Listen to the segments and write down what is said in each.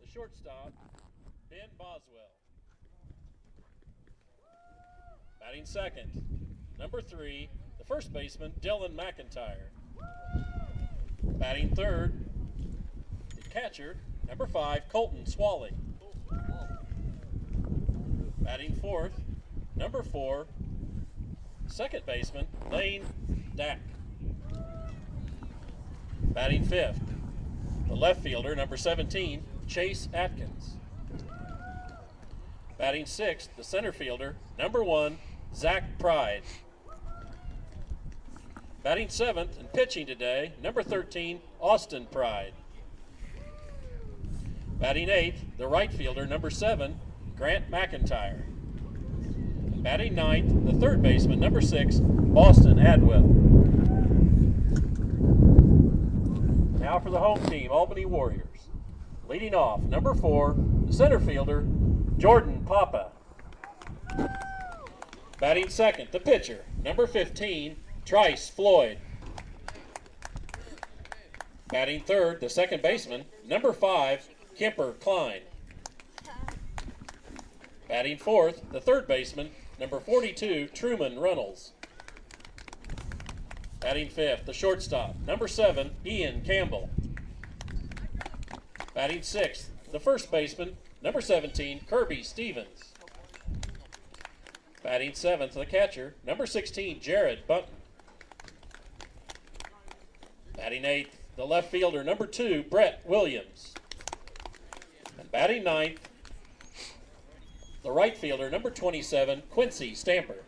the shortstop, Ben Boswell. Batting second, number 3, the first baseman, Dylan McIntyre. Batting third, the catcher, number 5, Colton Swally. Batting fourth, number 4, second baseman, Lane Dack. Batting fifth, the left fielder, number 17, Chase Atkins. Batting sixth, the center fielder, number 1, Zach Pride. Batting seventh and pitching today, number 13, Austin Pride. Batting eighth, the right fielder, number 7, Grant McIntyre. Batting ninth, the third baseman, number 6, Boston Adwell. Now for the home team, Albany Warriors. Leading off, number 4, the center fielder, Jordan Papa. Batting second, the pitcher, number 15, Trice Floyd. Batting third, the second baseman, number 5, Kemper Klein. Batting fourth, the third baseman, number 42, Truman Runnels. Batting fifth, the shortstop, number 7, Ian Campbell. Batting sixth, the first baseman, number 17, Kirby Stevens. Batting seventh, the catcher, number 16, Jared Bunton. Batting eighth, the left fielder, number 2, Brett Williams. And batting ninth, the right fielder, number 27, Quincy Stamper.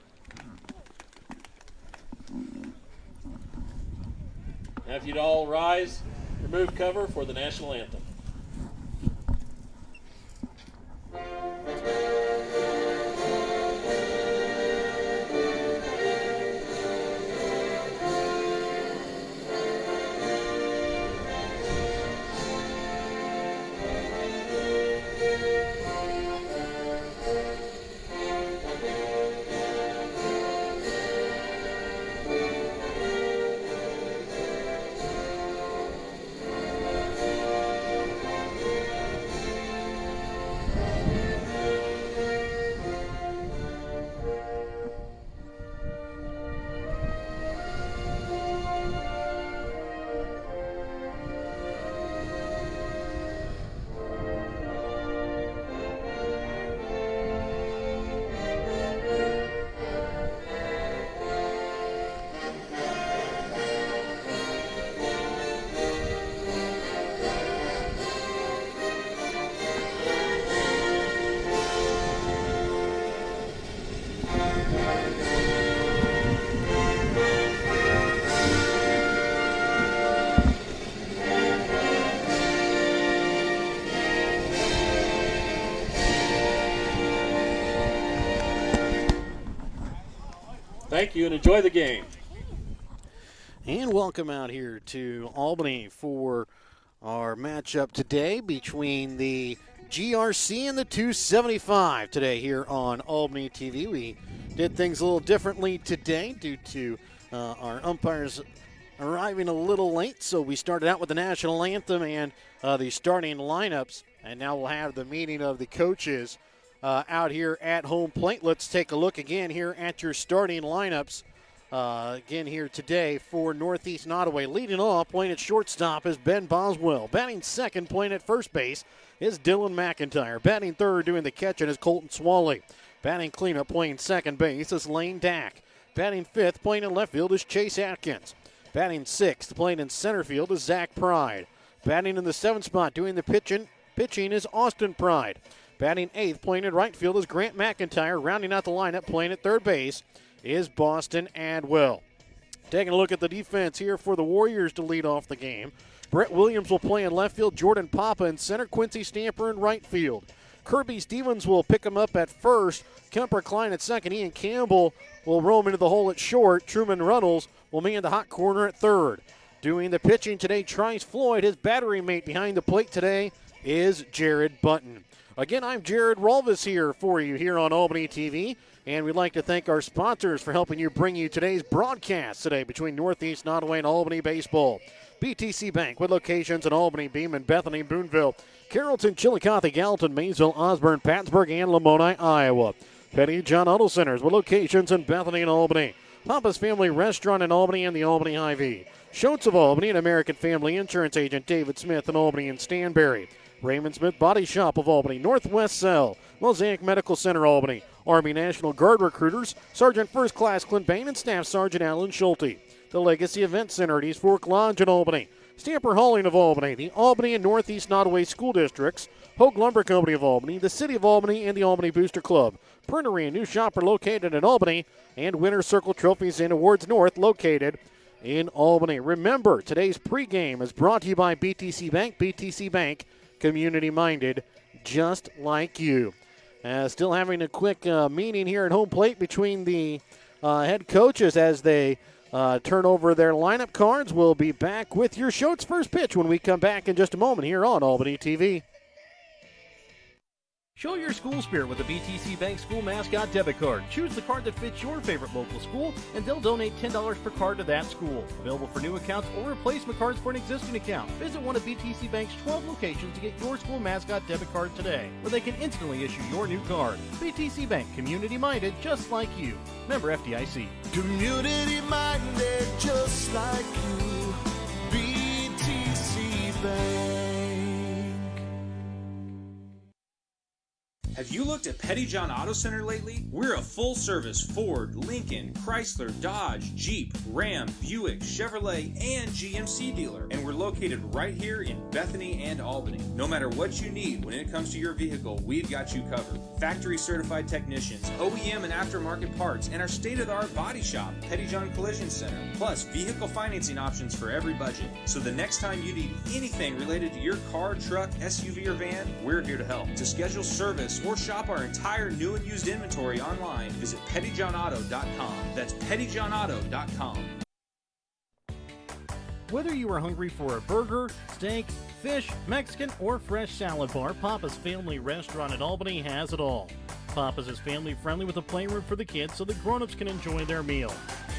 Now if you'd all rise, remove cover for the national anthem. Thank you and enjoy the game. And welcome out here to Albany for our matchup today between the GRC and the 275 today here on Albany TV. We did things a little differently today due to our umpires arriving a little late, so we started out with the national anthem and the starting lineups, and now we'll have the meeting of the coaches out here at home plate. Let's take a look again here at your starting lineups. Again here today for Northeast Nodaway. Leading off, playing at shortstop is Ben Boswell. Batting second, playing at first base is Dylan McIntyre. Batting third, doing the catching is Colton Swally. Batting cleanup, playing second base is Lane Dack. Batting fifth, playing in left field is Chase Atkins. Batting sixth, playing in center field is Zach Pride. Batting in the seventh spot, doing the pitching is Austin Pride. Batting eighth, playing in right field is Grant McIntyre. Rounding out the lineup, playing at third base is Boston Adwell. Taking a look at the defense here for the Warriors to lead off the game. Brett Williams will play in left field. Jordan Papa in center. Quincy Stamper in right field. Kirby Stevens will pick him up at first. Kemper Klein at second. Ian Campbell will roam into the hole at short. Truman Runnels will be in the hot corner at third. Doing the pitching today, Trice Floyd. His battery mate behind the plate today is Jared Bunton. Again, I'm Jared Rolvis here for you here on Albany TV. And we'd like to thank our sponsors for helping you bring you today's broadcast today between Northeast Nodaway and Albany Baseball. BTC Bank with locations in Albany, Beeman, Bethany, Boonville, Carrollton, Chillicothe, Gallatin, Maysville, Osborne, Pattonsburg, and Lamoni, Iowa. Petty John Auto Centers with locations in Bethany and Albany. Papa's Family Restaurant in Albany and the Albany Hy-Vee. Schultz of Albany, an American Family Insurance Agent, David Smith in Albany and Stanberry. Raymond Smith Body Shop of Albany, Northwest Cell, Mosaic Medical Center Albany, Army National Guard Recruiters, Sergeant First Class Clint Bain and Staff Sergeant Alan Schulte. The Legacy Event Center at East Fork Lodge in Albany. Stamper Hauling of Albany, the Albany and Northeast Nodaway School Districts, Hogue Lumber Company of Albany, the City of Albany, and the Albany Booster Club. Printery and New Shopper located in Albany, and Winter Circle Trophies and Awards North located in Albany. Remember, today's pregame is brought to you by BTC Bank. BTC Bank, community-minded, just like you. Still having a quick meeting here at home plate between the head coaches as they turn over their lineup cards. We'll be back with your Schultz first pitch when we come back in just a moment here on Albany TV. Show your school spirit with a BTC Bank School Mascot Debit Card. Choose the card that fits your favorite local school, and they'll donate $10 per card to that school. Available for new accounts or replacement cards for an existing account. Visit one of BTC Bank's 12 locations to get your school mascot debit card today, where they can instantly issue your new card. BTC Bank, community-minded, just like you. Member FDIC. Community-minded, just like you. BTC Bank. Have you looked at Petty John Auto Center lately? We're a full-service Ford, Lincoln, Chrysler, Dodge, Jeep, Ram, Buick, Chevrolet, and GMC dealer. And we're located right here in Bethany and Albany. No matter what you need when it comes to your vehicle, we've got you covered. Factory-certified technicians, OEM and aftermarket parts, and our state-of-the-art body shop, Petty John Collision Center. Plus, vehicle financing options for every budget. So the next time you need anything related to your car, truck, SUV, or van, we're here to help. To schedule service or shop our entire new and used inventory online, visit pettyjohnauto.com. That's pettyjohnauto.com. Whether you are hungry for a burger, steak, fish, Mexican, or fresh salad bar, Papa's Family Restaurant in Albany has it all. Papa's is family friendly with a playroom for the kids so the grown-ups can enjoy their meal.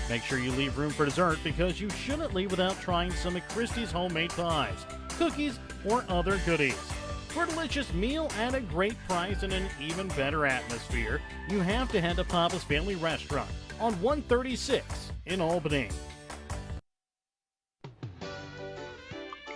Make sure you leave room for dessert because you shouldn't leave without trying some of Christie's homemade pies, cookies, or other goodies. For a delicious meal at a great price and an even better atmosphere, you have to head to Papa's Family Restaurant on 136 in Albany.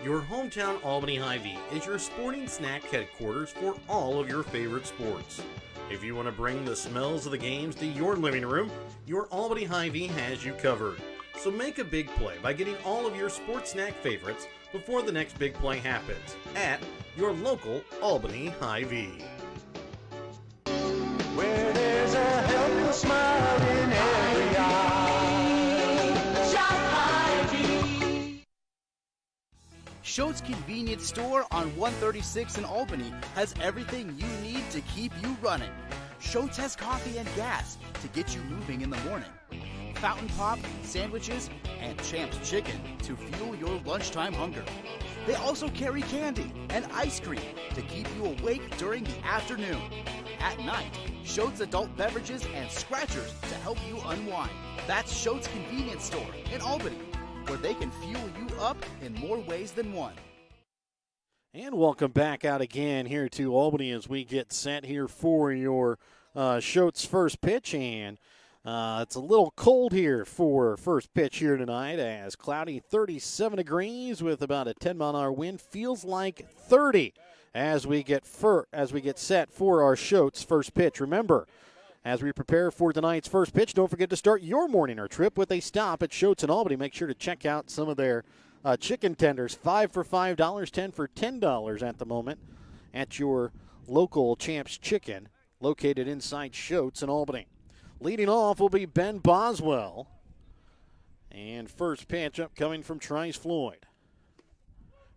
Your hometown Albany Hy-Vee is your sporting snack headquarters for all of your favorite sports. If you want to bring the smells of the games to your living room, your Albany Hy-Vee has you covered. So make a big play by getting all of your sports snack favorites before the next big play happens at your local Albany Hy-Vee. Where there's a helpful smile in every eye. Shop Hy-Vee. Schultz Convenience Store on 136 in Albany has everything you need to keep you running. Schultz has coffee and gas to get you moving in the morning. Fountain Pop, sandwiches, and Champ's Chicken to fuel your lunchtime hunger. They also carry candy and ice cream to keep you awake during the afternoon. At night, Schultz adult beverages and scratchers to help you unwind. That's Schultz Convenience Store in Albany, where they can fuel you up in more ways than one. And welcome back out again here to Albany as we get set here for your Schultz first pitch. And it's a little cold here for first pitch here tonight, as cloudy, 37 degrees with about a 10-mile-an-hour wind. Feels like 30 as we get set for our Schultz first pitch. Remember, as we prepare for tonight's first pitch, don't forget to start your morning or trip with a stop at Schultz in Albany. Make sure to check out some of their chicken tenders, 5 for $5, 10 for $10 at the moment at your local Champ's Chicken, located inside Schultz in Albany. Leading off will be Ben Boswell. And first pitch up coming from Trice Floyd.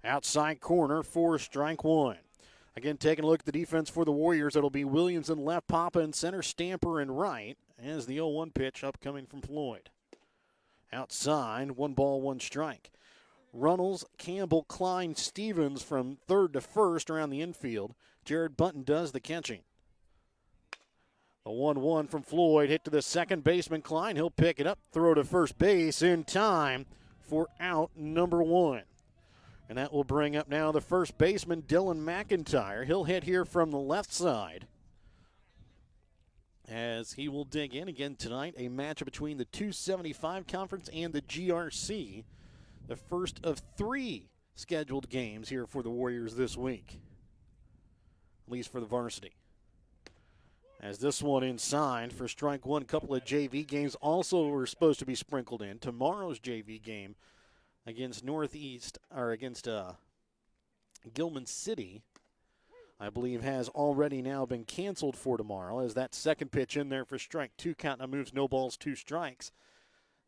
Outside corner for strike one. Again, taking a look at the defense for the Warriors. It'll be Williams in left, Papa in center, Stamper in right. As the 0-1 pitch upcoming from Floyd. Outside, 1 ball, 1 strike. Runnels, Campbell, Klein, Stevens from third to first around the infield. Jared Button does the catching. The 1-1 from Floyd, hit to the second baseman, Klein. He'll pick it up, throw to first base in time for out number 1. And that will bring up now the first baseman, Dylan McIntyre. He'll hit here from the left side as he will dig in again tonight. A matchup between the 275 conference and the GRC. The first of 3 scheduled games here for the Warriors this week, at least for the varsity. As this one inside for strike 1, couple of JV games also were supposed to be sprinkled in. Tomorrow's JV game against Gilman City, I believe, has already now been canceled for tomorrow, as that second pitch in there for strike 2. Count now moves, no balls, 2 strikes.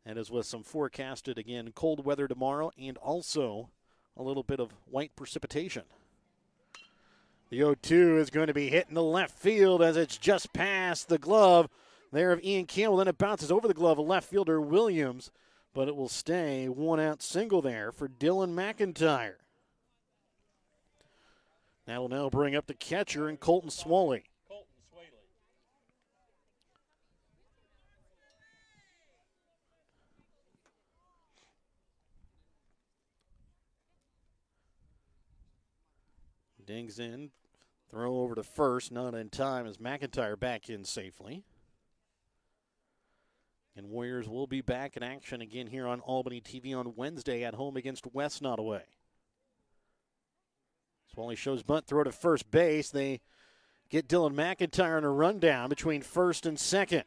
And as with some forecasted, again, cold weather tomorrow and also a little bit of white precipitation. The 0-2 is going to be hit in the left field as it's just past the glove there of Ian Campbell. Then it bounces over the glove of left fielder Williams, but it will stay 1-out single there for Dylan McIntyre. That will now bring up the catcher and Colton Swaley. Dings in, throw over to first, not in time as McIntyre back in safely. And Warriors will be back in action again here on Albany TV on Wednesday at home against West Nodaway. Swaley shows bunt, throw to first base. They get Dylan McIntyre on a rundown between first and second.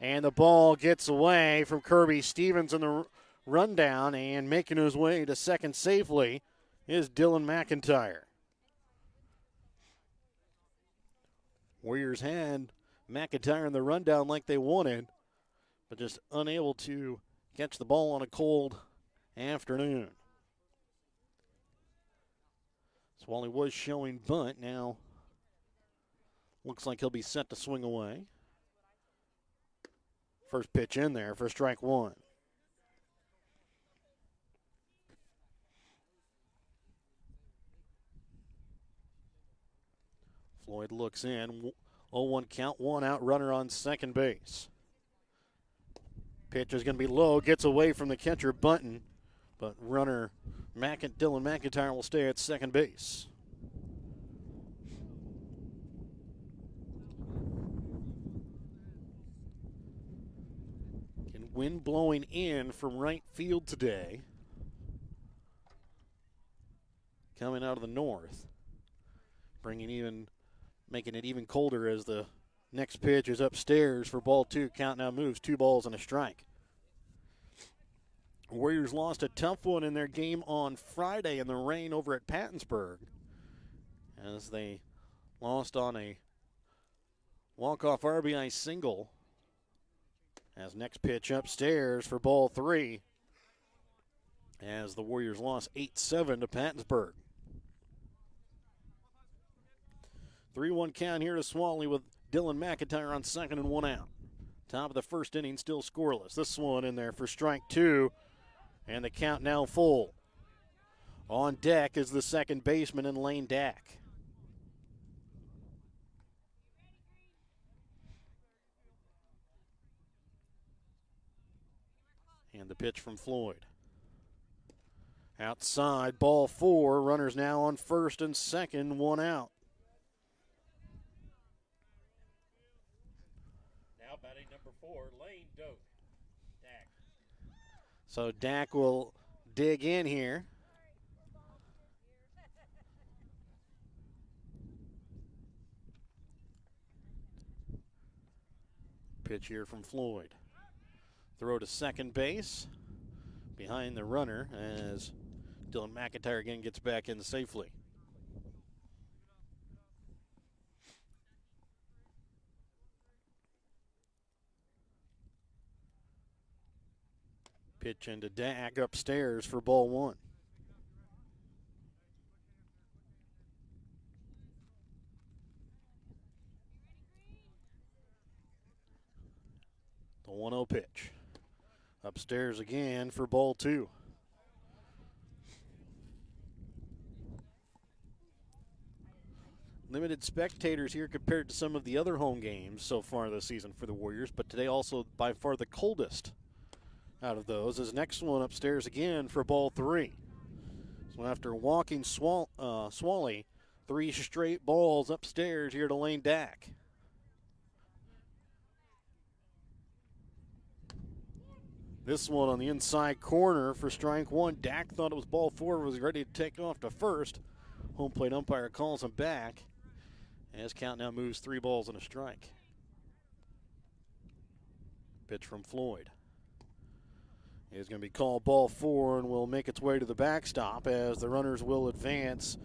And the ball gets away from Kirby Stevens in the rundown, and making his way to second safely is Dylan McIntyre. Warriors had McIntyre in the rundown like they wanted, but just unable to catch the ball on a cold afternoon. Swaley was showing bunt. Now looks like he'll be set to swing away. First pitch in there for strike 1. Floyd looks in. 0-1 count, 1 out, runner on second base. Pitch is going to be low, gets away from the catcher Bunton, but runner Dylan McIntyre will stay at second base. And wind blowing in from right field today, coming out of the north, making it even colder as the next pitch is upstairs for ball 2. Count now moves, 2 balls and a strike. Warriors lost a tough one in their game on Friday in the rain over at Pattonsburg, as they lost on a walk-off RBI single. As next pitch upstairs for ball 3, as the Warriors lost 8-7 to Pattonsburg. 3-1 count here to Swaley with Dylan McIntyre on second and 1 out. Top of the first inning, still scoreless. This one in there for strike 2, and the count now full. On deck is the second baseman in Lane Dack. And the pitch from Floyd. Outside, ball 4. Runners now on first and second, 1 out. Batting number 4, Lane Doak. Dak. So Dak will dig in here. Pitch here from Floyd. Throw to second base behind the runner as Dylan McIntyre again gets back in safely. Pitch into Dak upstairs for ball 1. The 1-0 pitch. Upstairs again for ball 2. limited spectators here compared to some of the other home games so far this season for the Warriors, but today also by far the coldest out of those. This next one upstairs again for ball 3. So after walking Swally, 3 straight balls upstairs here to Lane Dack. This one on the inside corner for strike 1. Dack thought it was ball 4, was ready to take off to first. Home plate umpire calls him back. As count now moves 3 balls and a strike. Pitch from Floyd. Is going to be called ball 4 and will make its way to the backstop as the runners will advance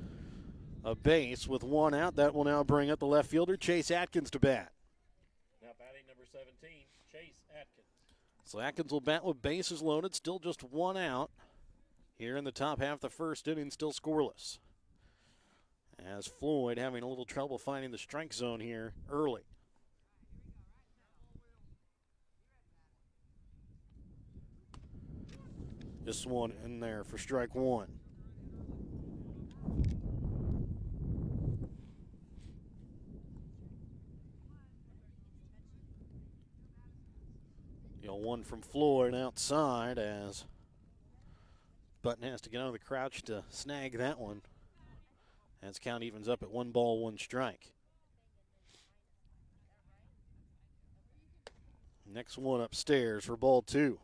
a base with 1 out. That will now bring up the left fielder, Chase Atkins, to bat. Now batting number 17, Chase Atkins. So Atkins will bat with bases loaded, still just 1 out. Here in the top half of the first inning, still scoreless. As Floyd having a little trouble finding the strike zone here early. This one in there for strike 1. You know, 1 from Floyd outside as Button has to get out of the crouch to snag that one. As count evens up at 1 ball, 1 strike. Next one upstairs for ball 2.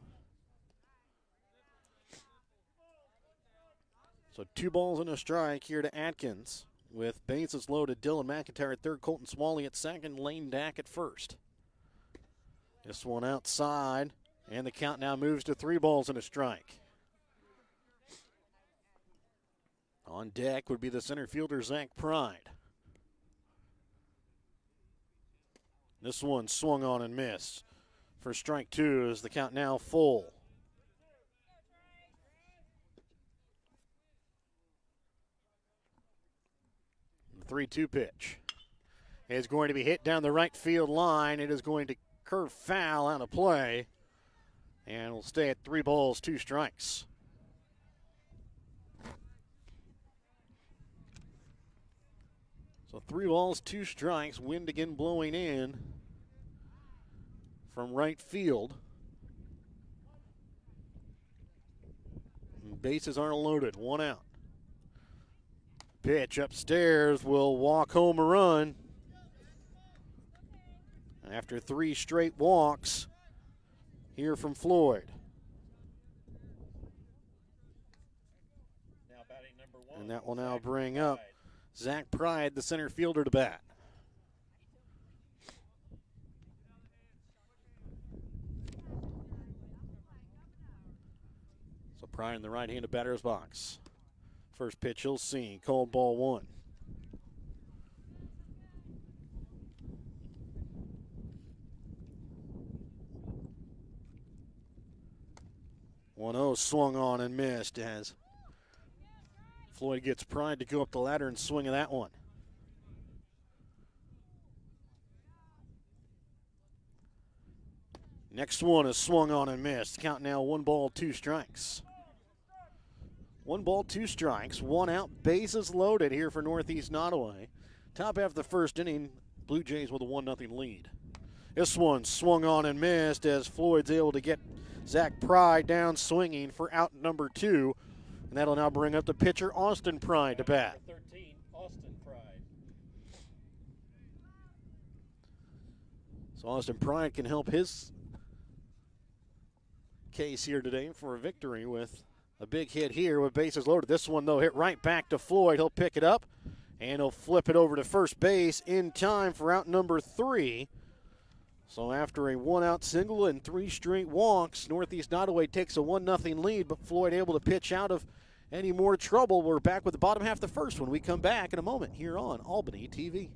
So 2 balls and a strike here to Atkins. With bases loaded, Dylan McIntyre at third, Colton Swally at second, Lane Dack at first. This one outside, and the count now moves to 3 balls and a strike. On deck would be the center fielder, Zach Pride. This one swung on and missed. For strike 2 is the count now full. The 3-2 pitch is going to be hit down the right field line. It is going to curve foul out of play and will stay at 3 balls, 2 strikes. So 3 balls, 2 strikes. Wind again blowing in from right field. And bases aren't loaded. 1 out. Pitch upstairs will walk home a run. After 3 straight walks here from Floyd. Now batting number 1. And that will now bring up Zach Pride, the center fielder, to bat. So Pride in the right-handed batter's box. First pitch he'll see, called ball 1. One-0 swung on and missed as Floyd gets Pride to go up the ladder and swing at that one. Next one is swung on and missed. Count now 1 ball, 2 strikes. 1 ball, 2 strikes, 1 out, bases loaded here for Northeast Nodaway. Top half of the first inning, Blue Jays with a 1-0 lead. This one swung on and missed as Floyd's able to get Zach Pride down swinging for out number 2. And that'll now bring up the pitcher, Austin Pride, to bat. Number 13, Austin Pride. So Austin Pride can help his case here today for a victory with a big hit here with bases loaded. This one, though, hit right back to Floyd. He'll pick it up, and he'll flip it over to first base in time for out number 3. So after a 1-out single and 3 straight walks, Northeast Nodaway takes a 1-0 lead, but Floyd able to pitch out of any more trouble. We're back with the bottom half of the first when we come back in a moment here on Albany TV.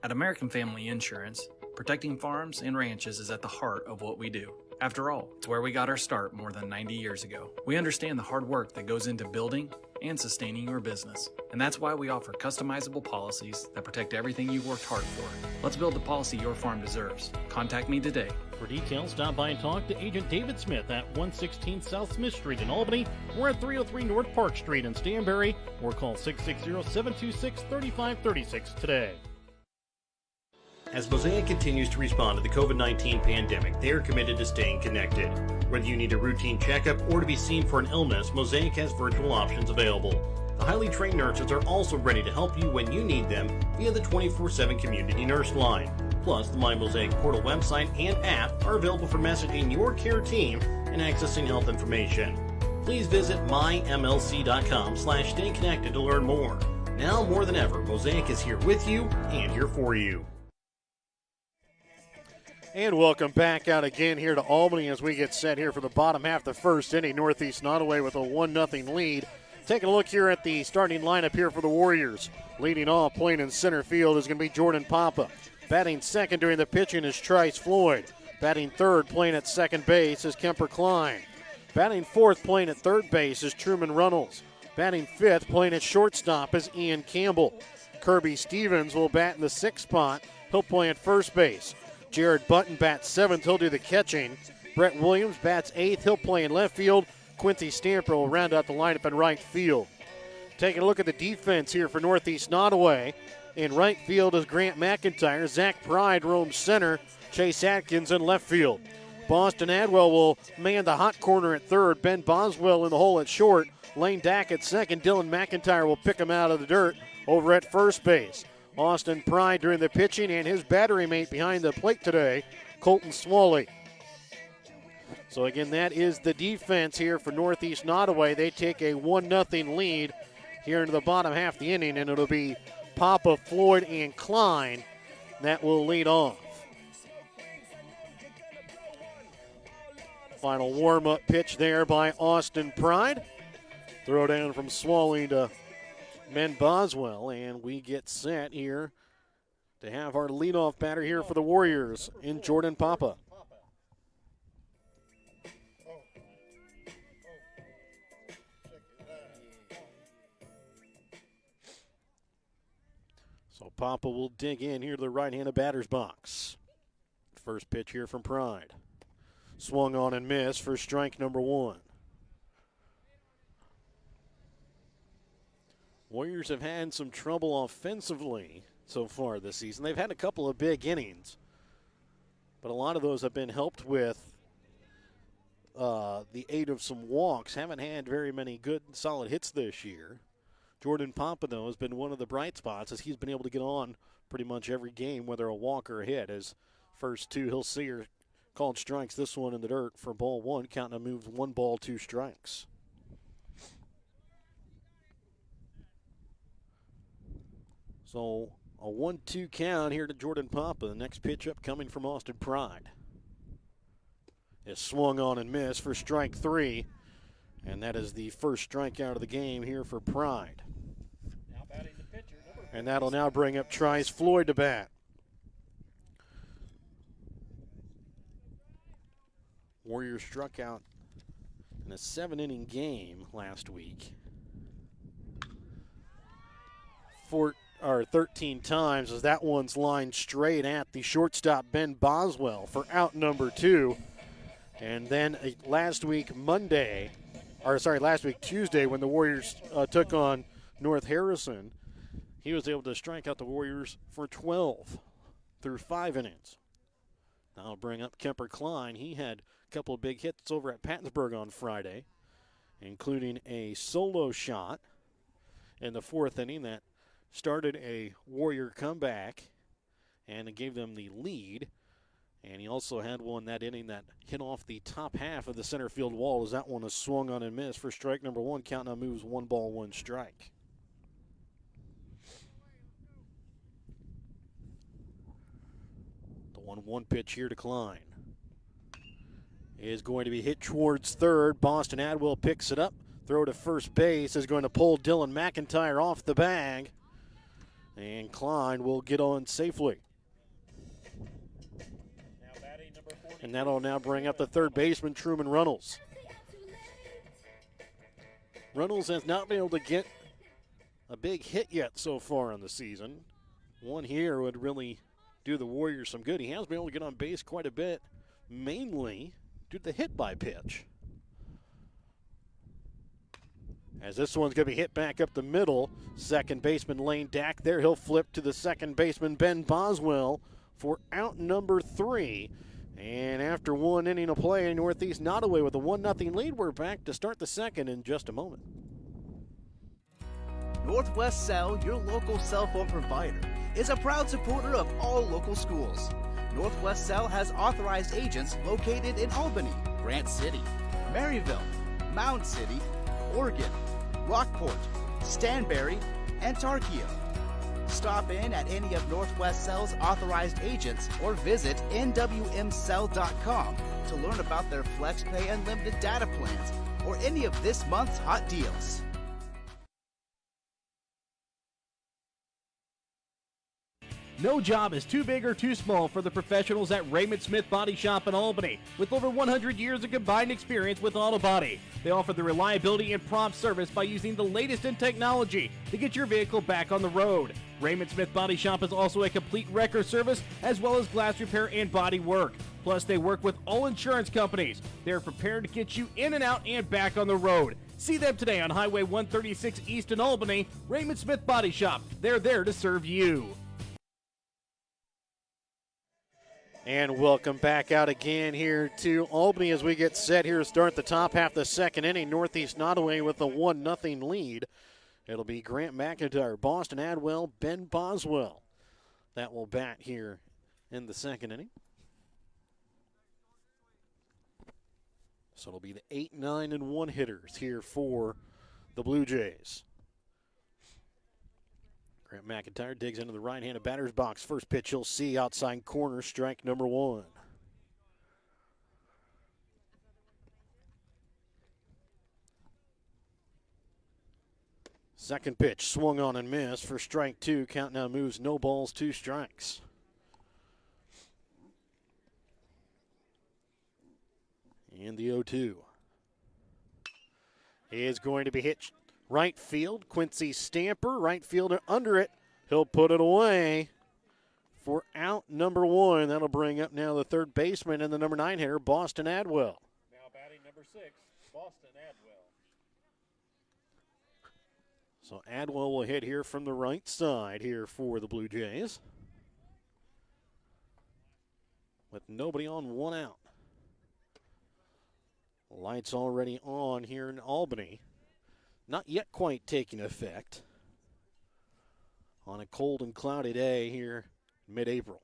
At American Family Insurance, protecting farms and ranches is at the heart of what we do. After all, it's where we got our start more than 90 years ago. We understand the hard work that goes into building, and sustaining your business. And that's why we offer customizable policies that protect everything you've worked hard for. Let's build the policy your farm deserves. Contact me today. For details, stop by and talk to Agent David Smith at 116 South Smith Street in Albany or at 303 North Park Street in Stanberry, or call 660-726-3536 today. As Mosaic continues to respond to the COVID-19 pandemic, they are committed to staying connected. Whether you need a routine checkup or to be seen for an illness, Mosaic has virtual options available. The highly trained nurses are also ready to help you when you need them via the 24/7 community nurse line. Plus, the My Mosaic Portal website and app are available for messaging your care team and accessing health information. Please visit mymlc.com/stay connected to learn more. Now more than ever, Mosaic is here with you and here for you. And welcome back out again here to Albany as we get set here for the bottom half of the first inning. Northeast Nodaway with a 1-0 lead. Taking a look here at the starting lineup here for the Warriors. Leading off, playing in center field is going to be Jordan Papa. Batting second during the pitching is Trice Floyd. Batting third, playing at second base, is Kemper Klein. Batting fourth, playing at third base, is Truman Runnels. Batting fifth, playing at shortstop, is Ian Campbell. Kirby Stevens will bat in the sixth spot. He'll play at first base. Jared Button bats seventh. He'll do the catching. Brett Williams bats eighth. He'll play in left field. Quincy Stamper will round out the lineup in right field. Taking a look at the defense here for Northeast Nodaway. In right field is Grant McIntyre. Zach Pride roams center. Chase Atkins in left field. Boston Adwell will man the hot corner at third. Ben Boswell in the hole at short. Lane Dack at second. Dylan McIntyre will pick him out of the dirt over at first base. Austin Pride during the pitching, and his battery mate behind the plate today, Colton Swally. So again, that is the defense here for Northeast Nodaway. They take a 1-0 lead here into the bottom half of the inning, and it'll be Papa, Floyd, and Klein that will lead off. Final warm-up pitch there by Austin Pride. Throw down from Swally to Ben Boswell, and we get set here to have our leadoff batter here for the Warriors in Jordan Papa. So Papa will dig in here to the right-handed batter's box. First pitch here from Pride. Swung on and missed for strike number one. Warriors have had some trouble offensively so far this season. They've had a couple of big innings, but a lot of those have been helped with the aid of some walks. Haven't had very many good, solid hits this year. Jordan Papa, though, has been one of the bright spots as he's been able to get on pretty much every game, whether a walk or a hit. His first two, he'll see, are called strikes. This one in the dirt for ball one, counting a move 1 ball, 2 strikes. So a 1-2 count here to Jordan Papa. The next pitch up coming from Austin Pride. Is swung on and missed for strike three. And that is the first strikeout of the game here for Pride. Now batting the pitcher, and that'll now bring up Trice Floyd to bat. Warriors struck out in a 7-inning game last week. 13 times as that one's lined straight at the shortstop Ben Boswell for out number 2. And then last week Tuesday when the Warriors took on North Harrison, he was able to strike out the Warriors for 12 through 5 innings. Now I'll bring up Kemper Klein. He had a couple of big hits over at Pattonsburg on Friday, including a solo shot in the 4th inning that started a Warrior comeback and it gave them the lead. And he also had one that inning that hit off the top half of the center field wall as that one was swung on and missed for strike number 1, counting on moves 1 ball, 1 strike. The 1-1 pitch here to Klein is going to be hit towards third. Boston Adwell picks it up. Throw to first base is going to pull Dylan McIntyre off the bag. And Klein will get on safely. And that'll now bring up the third baseman, Truman Runnels. Reynolds has not been able to get a big hit yet so far in the season. One here would really do the Warriors some good. He has been able to get on base quite a bit, mainly due to the hit by pitch. As this one's going to be hit back up the middle. Second baseman Lane Dack there. He'll flip to the second baseman Ben Boswell for out number 3. And after one inning of play, Northeast Nodaway with a 1-0 lead. We're back to start the second in just a moment. Northwest Cell, your local cell phone provider, is a proud supporter of all local schools. Northwest Cell has authorized agents located in Albany, Grant City, Maryville, Mound City, Oregon, Rockport, Stanberry, and Tarkio. Stop in at any of Northwest Cell's authorized agents or visit nwmcell.com to learn about their FlexPay unlimited data plans or any of this month's hot deals. No job is too big or too small for the professionals at Raymond Smith Body Shop in Albany. With over 100 years of combined experience with auto body, they offer the reliability and prompt service by using the latest in technology to get your vehicle back on the road. Raymond Smith Body Shop is also a complete wrecker service as well as glass repair and body work. Plus, they work with all insurance companies. They're prepared to get you in and out and back on the road. See them today on Highway 136 East in Albany. Raymond Smith Body Shop. They're there to serve you. And welcome back out again here to Albany as we get set here to start the top half of the second inning. Northeast Nodaway with a 1-0 lead. It'll be Grant McIntyre, Boston Adwell, Ben Boswell. That will bat here in the second inning. So it'll be the 8, 9, and 1 hitters here for the Blue Jays. Grant McIntyre digs into the right-handed batter's box. First pitch he'll see outside corner, strike number 1. Second pitch swung on and missed for strike 2. Count now moves, no balls, 2 strikes. And the 0-2 is going to be hit right field. Quincy Stamper, right fielder under it. He'll put it away for out number 1. That'll bring up now the third baseman and the number 9 hitter, Boston Adwell. Now batting number 6, Boston Adwell. So Adwell will hit here from the right side here for the Blue Jays. With nobody on, 1 out. Lights already on here in Albany. Not yet quite taking effect on a cold and cloudy day here mid-April.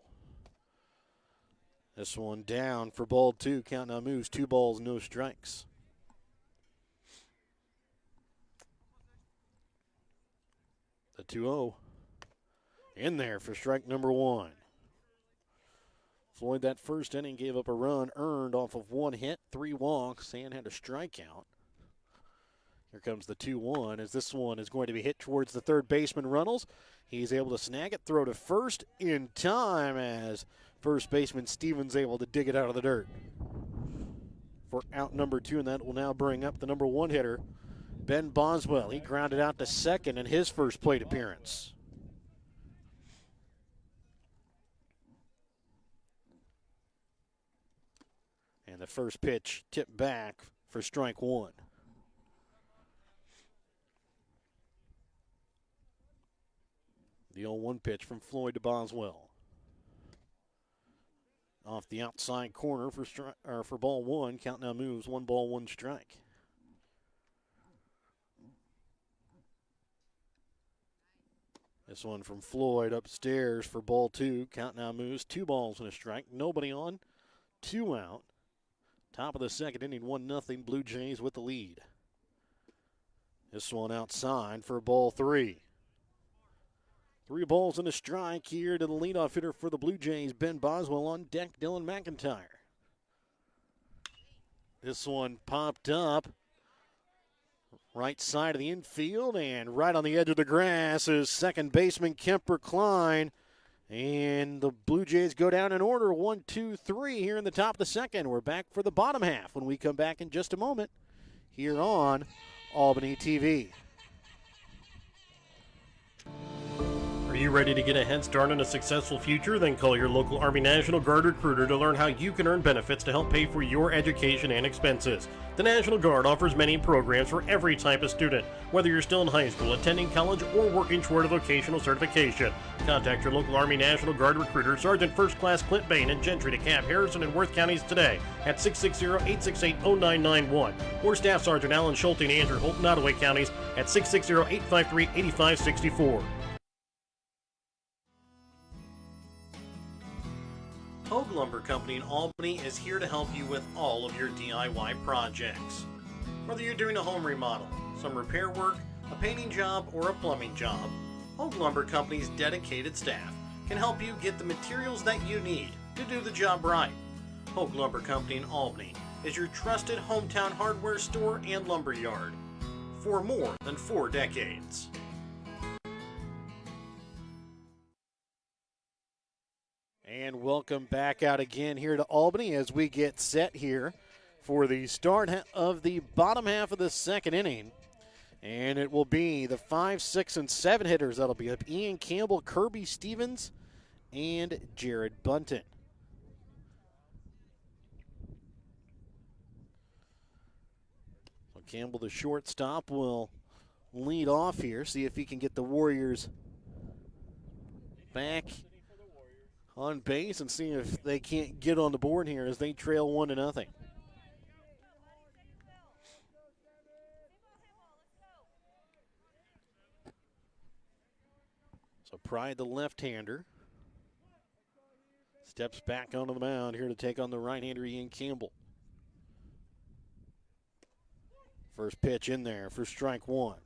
This one down for ball 2. Count now moves, 2 balls, no strikes. The 2-0 in there for strike number 1. Floyd that first inning gave up a run earned off of 1 hit, 3 walks, and had a strikeout. Here comes the 2-1 as this one is going to be hit towards the third baseman Runnels. He's able to snag it, throw to first in time as first baseman Stevens able to dig it out of the dirt for out number 2, and that will now bring up the number 1 hitter, Ben Boswell. He grounded out to second in his first plate appearance. And the first pitch tipped back for strike 1. The 0-1 pitch from Floyd to Boswell. Off the outside corner for ball 1. Count now moves, 1 ball, 1 strike. This one from Floyd upstairs for ball 2. Count now moves, 2 balls and a strike. Nobody on, 2 out. Top of the second inning, 1-0 Blue Jays with the lead. This one outside for ball 3. 3 balls and a strike here to the leadoff hitter for the Blue Jays, Ben Boswell. On deck, Dylan McIntyre. This one popped up right side of the infield, and right on the edge of the grass is second baseman Kemper Klein. And the Blue Jays go down in order, 1, 2, 3 here in the top of the second. We're back for the bottom half when we come back in just a moment here on Albany TV. Are you ready to get a head start on a successful future? Then call your local Army National Guard recruiter to learn how you can earn benefits to help pay for your education and expenses. The National Guard offers many programs for every type of student, whether you're still in high school, attending college, or working toward a vocational certification. Contact your local Army National Guard recruiter, Sergeant First Class Clint Bain in Gentry, DeKalb, Harrison, and Worth counties today at 660-868-0991, or Staff Sergeant Alan Schulte and Andrew Holt, Nodaway counties at 660-853-8564. Hogue Lumber Company in Albany is here to help you with all of your DIY projects. Whether you're doing a home remodel, some repair work, a painting job, or a plumbing job, Hogue Lumber Company's dedicated staff can help you get the materials that you need to do the job right. Hogue Lumber Company in Albany is your trusted hometown hardware store and lumber yard for more than 4 decades. And welcome back out again here to Albany as we get set here for the start of the bottom half of the second inning. And it will be the 5, 6, and 7 hitters that'll be up. Ian Campbell, Kirby Stevens, and Jared Bunton. So Campbell, the shortstop, will lead off here, see if he can get the Warriors back on base and see if they can't get on the board here as they trail 1-0. So Pride, the left-hander, steps back onto the mound here to take on the right-hander Ian Campbell. First pitch in there for strike one.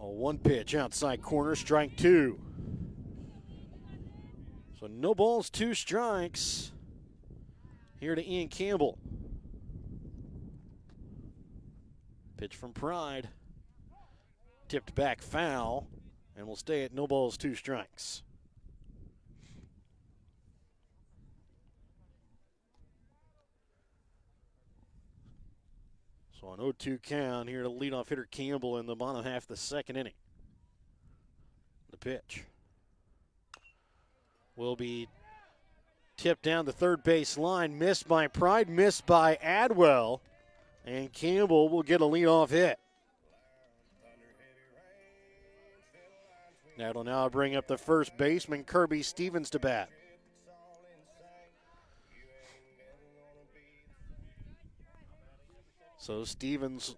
One pitch outside corner, strike two. So no balls, 2 strikes here to Ian Campbell. Pitch from Pride. Tipped back foul, and will stay at no balls, 2 strikes. So an 0-2 count here to leadoff hitter Campbell in the bottom half of the second inning. The pitch will be tipped down the third base line. Missed by Pride, missed by Adwell. And Campbell will get a leadoff hit. That'll now bring up the first baseman, Kirby Stevens, to bat. So Stevens,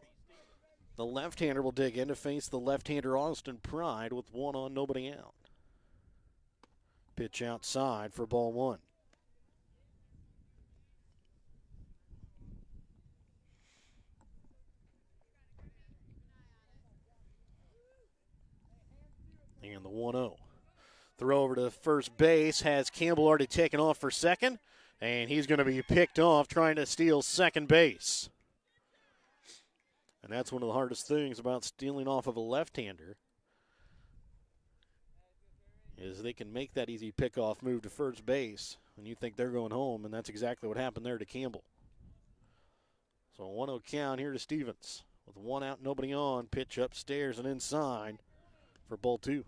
the left-hander, will dig in to face the left-hander Austin Pride with 1 on, nobody out. Pitch outside for ball 1. And the 1-0. Throw over to first base has Campbell already taken off for second, and he's going to be picked off trying to steal second base. And that's one of the hardest things about stealing off of a left-hander is they can make that easy pickoff move to first base when you think they're going home, and that's exactly what happened there to Campbell. So a 1-0 count here to Stevens with 1 out, nobody on. Pitch upstairs and inside for ball 2.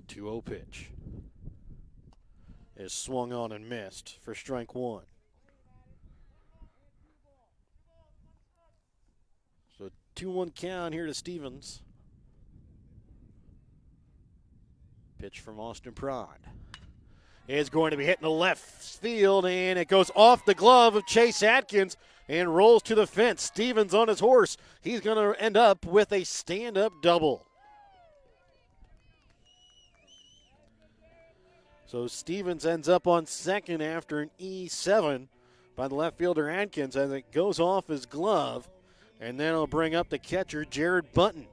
2-0 pitch is swung on and missed for strike 1. So 2-1 count here to Stevens. Pitch from Austin Pride is going to be hitting the left field, and it goes off the glove of Chase Atkins and rolls to the fence. Stevens on his horse. He's going to end up with a stand-up double. So Stevens ends up on second after an E7 by the left fielder Atkins as it goes off his glove, and then it'll bring up the catcher Jared Bunton.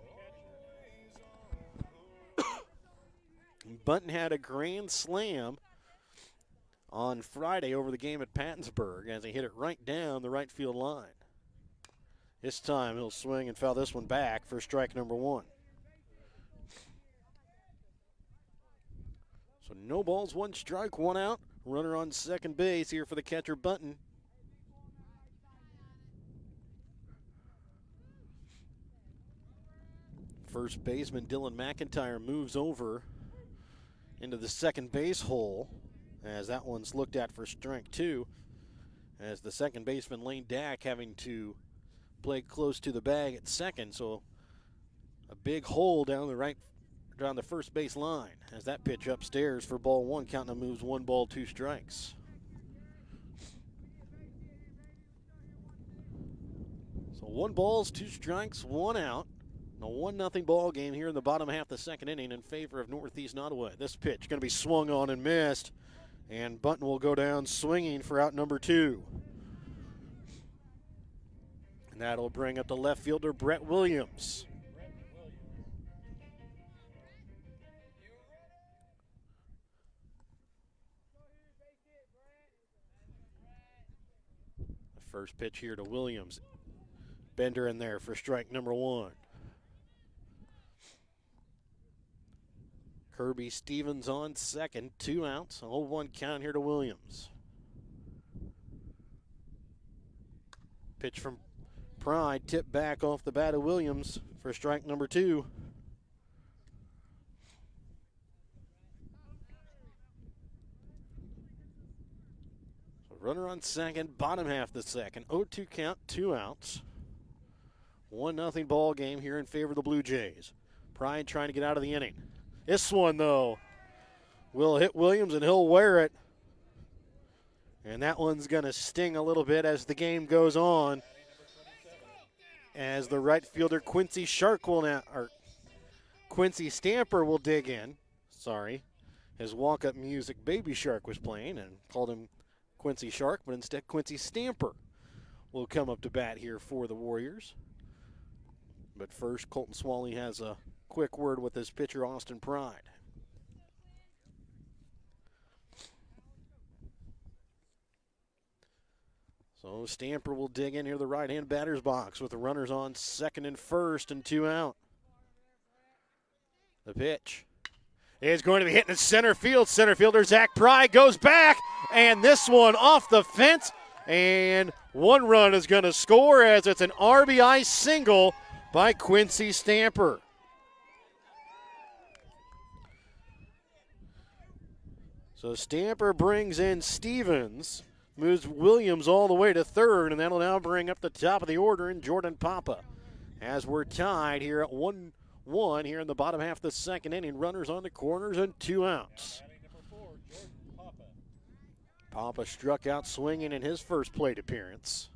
Bunton had a grand slam on Friday over the game at Pattonsburg as he hit it right down the right field line. This time he'll swing and foul this one back for strike number 1. So no balls, 1 strike, 1 out. Runner on second base here for the catcher, Bunton. First baseman Dylan McIntyre moves over into the second base hole as that one's looked at for strike 2. As the second baseman Lane Dack having to play close to the bag at second, so a big hole down the first base line as that pitch upstairs for ball 1, counting the moves 1 ball, 2 strikes. So 1 balls, 2 strikes, 1 out. A 1-0 ball game here in the bottom half of the second inning in favor of Northeast Nodaway. This pitch going to be swung on and missed, and Bunton will go down swinging for out number 2. And that'll bring up the left fielder, Brett Williams. The first pitch here to Williams. Bender in there for strike number 1. Kirby Stevens on second, 2 outs, 0-1 count here to Williams. Pitch from Pride, tip back off the bat of Williams for strike number 2. So runner on second, bottom half the second, 0-2 count, 2 outs. 1-0 ball game here in favor of the Blue Jays. Pride trying to get out of the inning. This one, though, will hit Williams, and he'll wear it. And that one's going to sting a little bit as the game goes on. As the right fielder Quincy Stamper will dig in. Sorry. His walk-up music Baby Shark was playing and called him Quincy Shark, but instead Quincy Stamper will come up to bat here for the Warriors. But first, Colton Swally has a quick word with his pitcher, Austin Pride. So Stamper will dig in here the right-hand batter's box with the runners on second and first and 2 out. The pitch is going to be hitting in center field. Center fielder Zach Pride goes back, and this one off the fence, and 1 run is going to score as it's an RBI single by Quincy Stamper. So Stamper brings in Stevens, moves Williams all the way to third, and that'll now bring up the top of the order in Jordan Papa. As we're tied here at 1-1 here in the bottom half of the second inning, runners on the corners and 2 outs. Papa struck out swinging in his first plate appearance.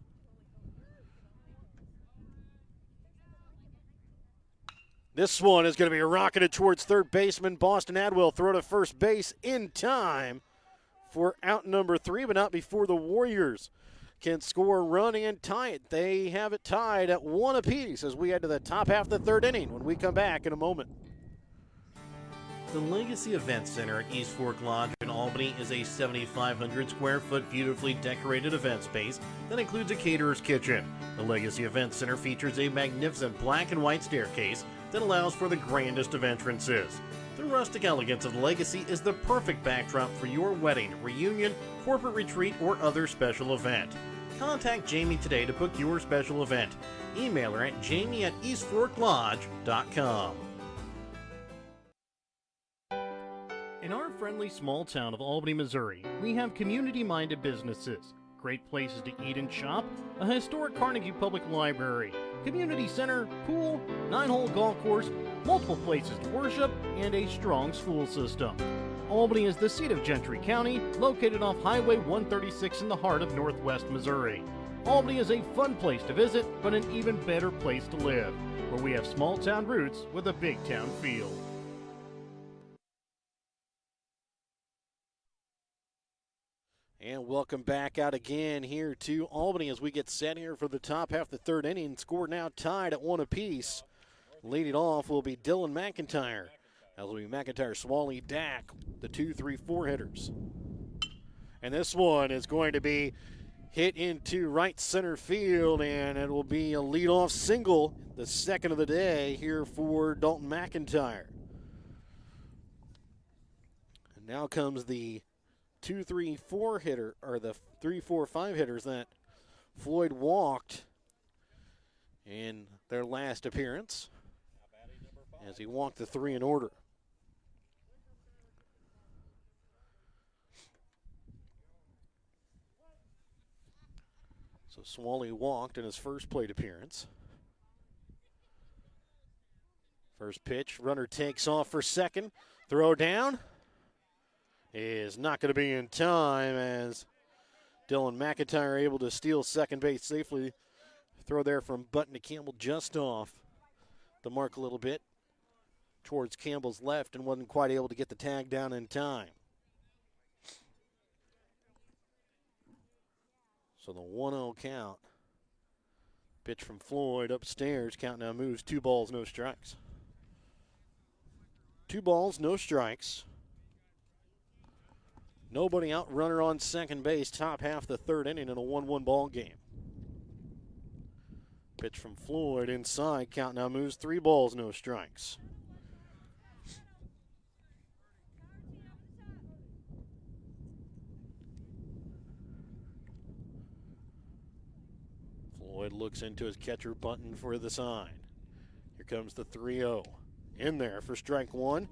This one is going to be rocketed towards third baseman Boston Adwell. Throw to first base in time for out number 3, but not before the Warriors can score a run and tie it. They have it tied at 1 apiece as we head to the top half of the third inning when we come back in a moment. The Legacy Event Center at East Fork Lodge in Albany is a 7,500 square foot beautifully decorated event space that includes a caterer's kitchen. The Legacy Event Center features a magnificent black and white staircase that allows for the grandest of entrances. The rustic elegance of the Legacy is the perfect backdrop for your wedding, reunion, corporate retreat, or other special event. Contact Jamie today to book your special event. Email her at jamie@eastforklodge.com. In our friendly small town of Albany, Missouri, we have community-minded businesses, great places to eat and shop, a historic Carnegie Public Library, community center, pool, 9-hole golf course, multiple places to worship, and a strong school system. Albany is the seat of Gentry County, located off Highway 136 in the heart of northwest Missouri. Albany is a fun place to visit, but an even better place to live, where we have small town roots with a big town feel. And welcome back out again here to Albany as we get set here for the top half of the third inning. Score now tied at 1 apiece. Leading off will be Dylan McIntyre. That will be McIntyre, Swally, Dack, the 2-3-4 hitters. And this one is going to be hit into right center field, and it will be a leadoff single, the second of the day here for Dalton McIntyre. And now comes the 2-3-4 hitter, or the 3-4-5 hitters that Floyd walked in their last appearance, as he walked the 3 in order. So Swally walked in his first plate appearance. First pitch, runner takes off for second. Throw down is not going to be in time, as Dylan McIntyre able to steal second base safely. Throw there from Button to Campbell just off the mark a little bit towards Campbell's left, and wasn't quite able to get the tag down in time. So the 1-0 count. Pitch from Floyd upstairs. Count now moves 2 balls, no strikes. 2 balls, no strikes. Nobody out, runner on second base, top half the third inning in a 1-1 ball game. Pitch from Floyd inside. Count now moves 3 balls, no strikes. Floyd looks into his catcher Button for the sign. Here comes the 3-0. In there for strike 1,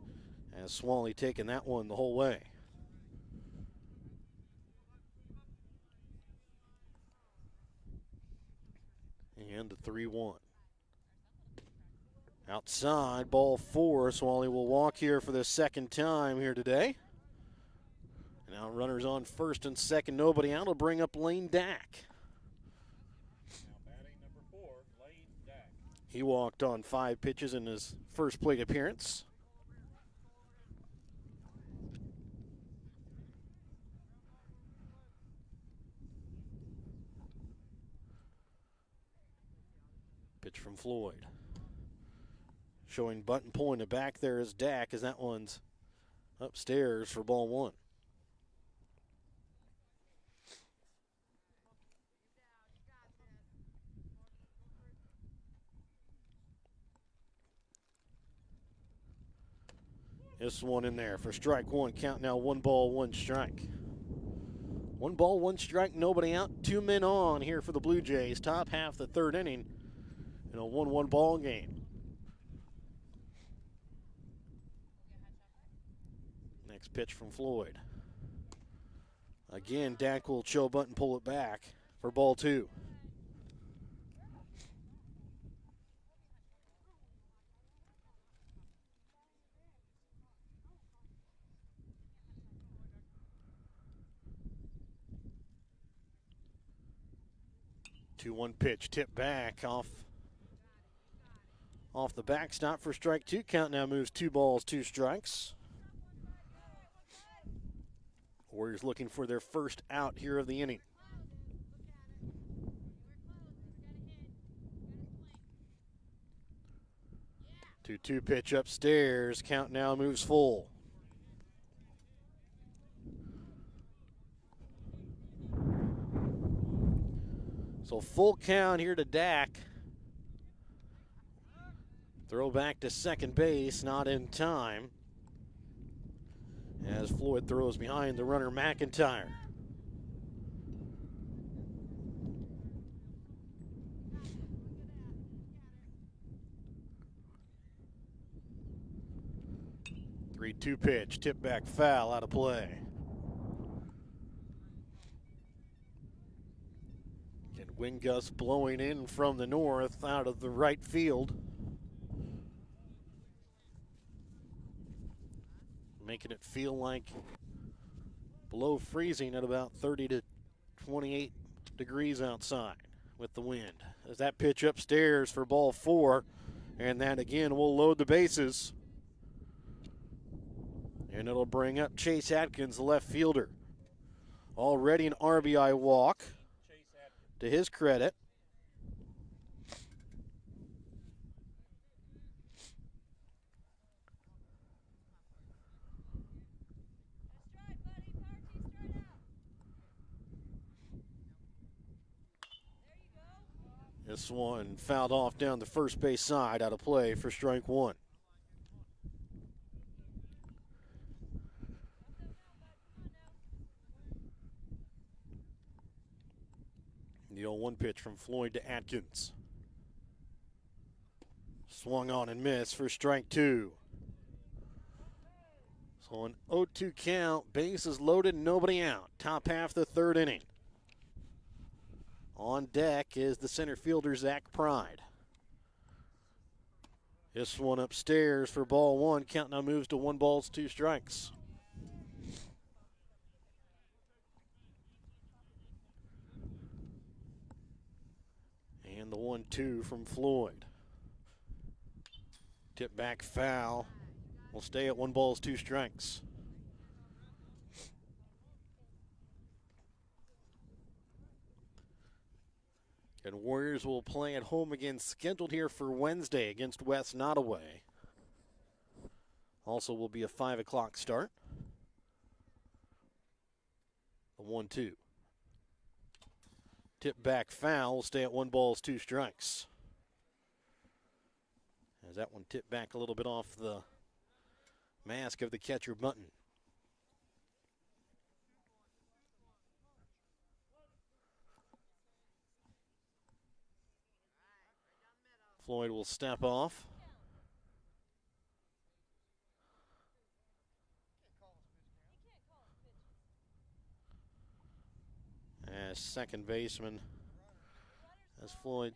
as Swally taking that one the whole way. And the 3-1. Outside, ball 4. Swally will walk here for the second time here today. Now runners on first and second, nobody out. Will bring up Lane Dack. He walked on 5 pitches in his first plate appearance. Pitch from Floyd. Showing Button pulling it back there is Dack, as that one's upstairs for ball 1. This one in there for strike 1. Count now 1 ball, 1 strike. 1 ball, 1 strike, nobody out. 2 men on here for the Blue Jays. Top half the third inning in a 1-1 ball game. Next pitch from Floyd. Again, Dack will show Button, pull it back for ball 2. Two-one pitch, tip back off the backstop for strike 2. Count now moves 2 balls, 2 strikes. Warriors looking for their first out here of the inning. 2-2 pitch upstairs. Count now moves full. So full count here to Dack. Throw back to second base, not in time, as Floyd throws behind the runner McIntyre. Three-two pitch, tip back foul, out of play. And wind gusts blowing in from the north out of the right field, making it feel like below freezing at about 30 to 28 degrees outside with the wind. As that pitch upstairs for ball 4, and that again will load the bases. And it'll bring up Chase Atkins, the left fielder. Already an RBI walk, to his credit. This one fouled off down the first base side, out of play for strike one. The 0-1 pitch from Floyd to Atkins. Swung on and missed for strike two. So an 0-2 count, bases loaded, nobody out. Top half the third inning. On deck is the center fielder, Zach Pride. This one upstairs for ball one. Count now moves to 1 balls, 2 strikes. And the 1-2 from Floyd. Tip back foul. Will stay at 1 balls, 2 strikes. And Warriors will play at home again, scheduled here for Wednesday against West Nodaway. Also will be a 5 o'clock start. The 1-2. Tip back foul will stay at 1 balls, 2 strikes. As that one tipped back a little bit off the mask of the catcher Button. Floyd will step off. As second baseman, as Floyd.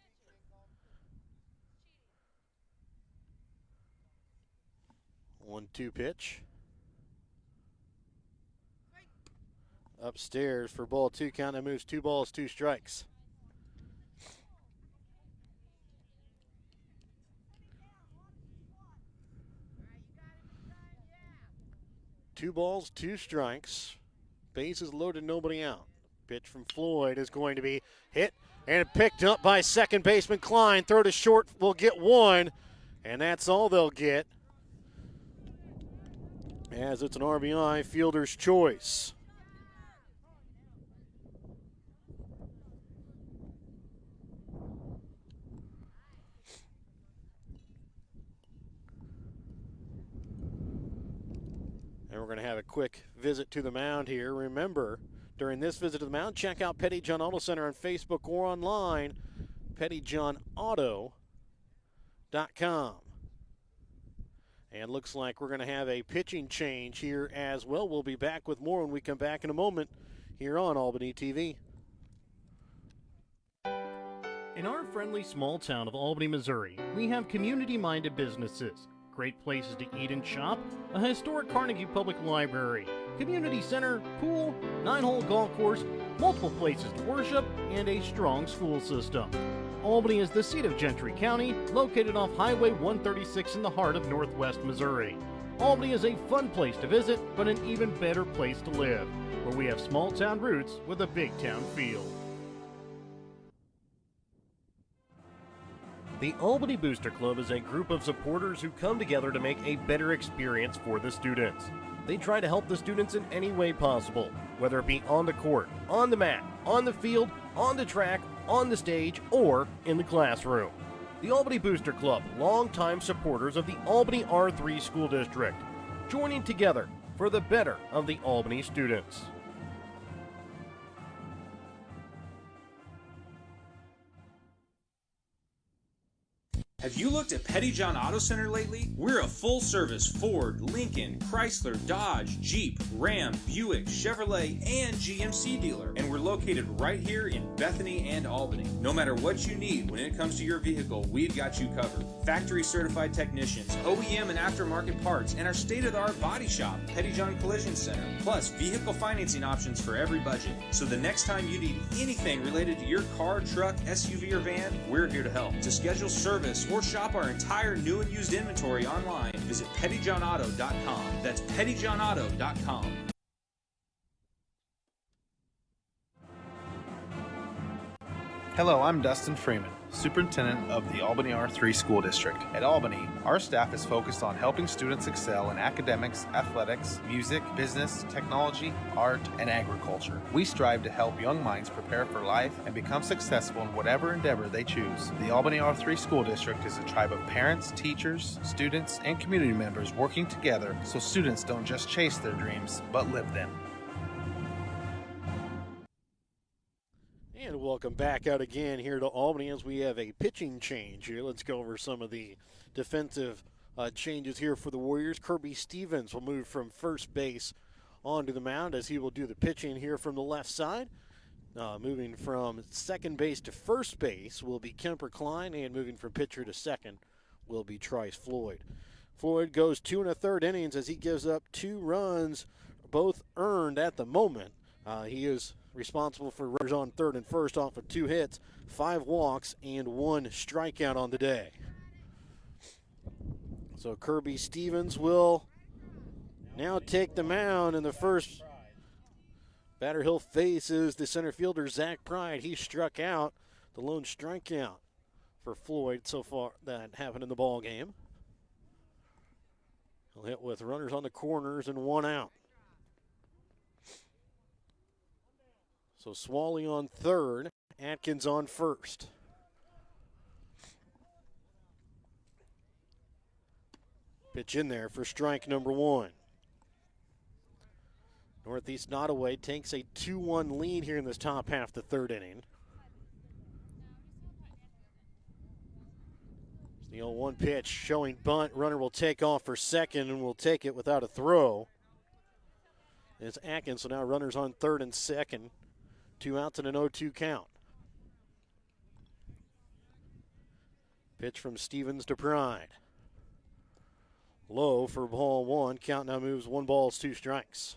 One-two pitch. Upstairs for ball two. Count that moves 2 balls, 2 strikes. Two balls, 2 strikes. Bases loaded, nobody out. Pitch from Floyd is going to be hit and picked up by second baseman Klein. Throw to short will get 1, and that's all they'll get, as it's an RBI, fielder's choice. And we're going to have a quick visit to the mound here. Remember, during this visit to the mound, check out Petty John Auto Center on Facebook or online, pettyjohnauto.com. And looks like we're going to have a pitching change here as well. We'll be back with more when we come back in a moment here on Albany TV. In our friendly small town of Albany, Missouri, we have community-minded businesses, great places to eat and shop, a historic Carnegie Public Library, community center, pool, 9-hole golf course, multiple places to worship, and a strong school system. Albany is the seat of Gentry County, located off Highway 136 in the heart of northwest Missouri. Albany is a fun place to visit, but an even better place to live, where we have small town roots with a big town feel. The Albany Booster Club is a group of supporters who come together to make a better experience for the students. They try to help the students in any way possible, whether it be on the court, on the mat, on the field, on the track, on the stage, or in the classroom. The Albany Booster Club, longtime supporters of the Albany R3 School District, joining together for the better of the Albany students. Have you looked at Petty John Auto Center lately? We're a full-service Ford, Lincoln, Chrysler, Dodge, Jeep, Ram, Buick, Chevrolet, and GMC dealer. And we're located right here in Bethany and Albany. No matter what you need when it comes to your vehicle, we've got you covered. Factory-certified technicians, OEM and aftermarket parts, and our state-of-the-art body shop, Petty John Collision Center. Plus, vehicle financing options for every budget. So the next time you need anything related to your car, truck, SUV, or van, we're here to help. To schedule service or shop our entire new and used inventory online, visit pettyjohnauto.com. That's pettyjohnauto.com. Hello, I'm Dustin Freeman, Superintendent of the Albany R3 School District. At Albany, our staff is focused on helping students excel in academics, athletics, music, business, technology, art, and agriculture. We strive to help young minds prepare for life and become successful in whatever endeavor they choose. The Albany R3 School District is a tribe of parents, teachers, students, and community members working together so students don't just chase their dreams, but live them. And welcome back out again here to Albany as we have a pitching change here. Let's go over some of the defensive changes here for the Warriors. Kirby Stevens will move from first base onto the mound as he will do the pitching here from the left side. Moving from second base to first base will be Kemper Klein, and moving from pitcher to second will be Trice Floyd. Floyd goes 2 1/3 innings as he gives up 2 runs, both earned at the moment. He is responsible for runners on third and first off of 2 hits, 5 walks, and 1 strikeout on the day. So Kirby Stevens will now take the mound, and the first batter he'll face is the center fielder, Zach Pride. He struck out, the lone strikeout for Floyd so far that happened in the ball game. He'll hit with runners on the corners and 1 out. So Swally on third, Atkins on first. Pitch in there for strike number 1. Northeast Nodaway takes a 2-1 lead here in this top half of the third inning. The 0-1 pitch showing bunt. Runner will take off for second and will take it without a throw. It's Atkins, so now runners on third and second. 2 outs and an 0-2 count. Pitch from Stevens to Pride. Low for ball 1. Count now moves 1 ball, 2 strikes.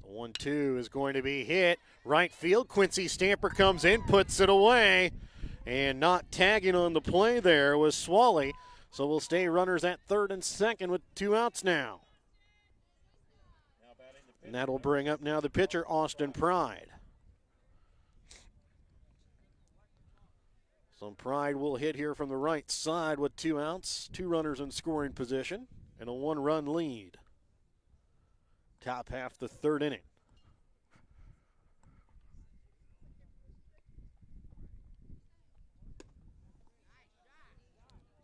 The 1-2 is going to be hit. Right field. Quincy Stamper comes in, puts it away. And not tagging on the play there was Swally. So we'll stay runners at third and second with 2 outs now. And that'll bring up now the pitcher, Austin Pride. So Pride will hit here from the right side with 2 outs, 2 runners in scoring position, and a 1-run lead. Top half the third inning.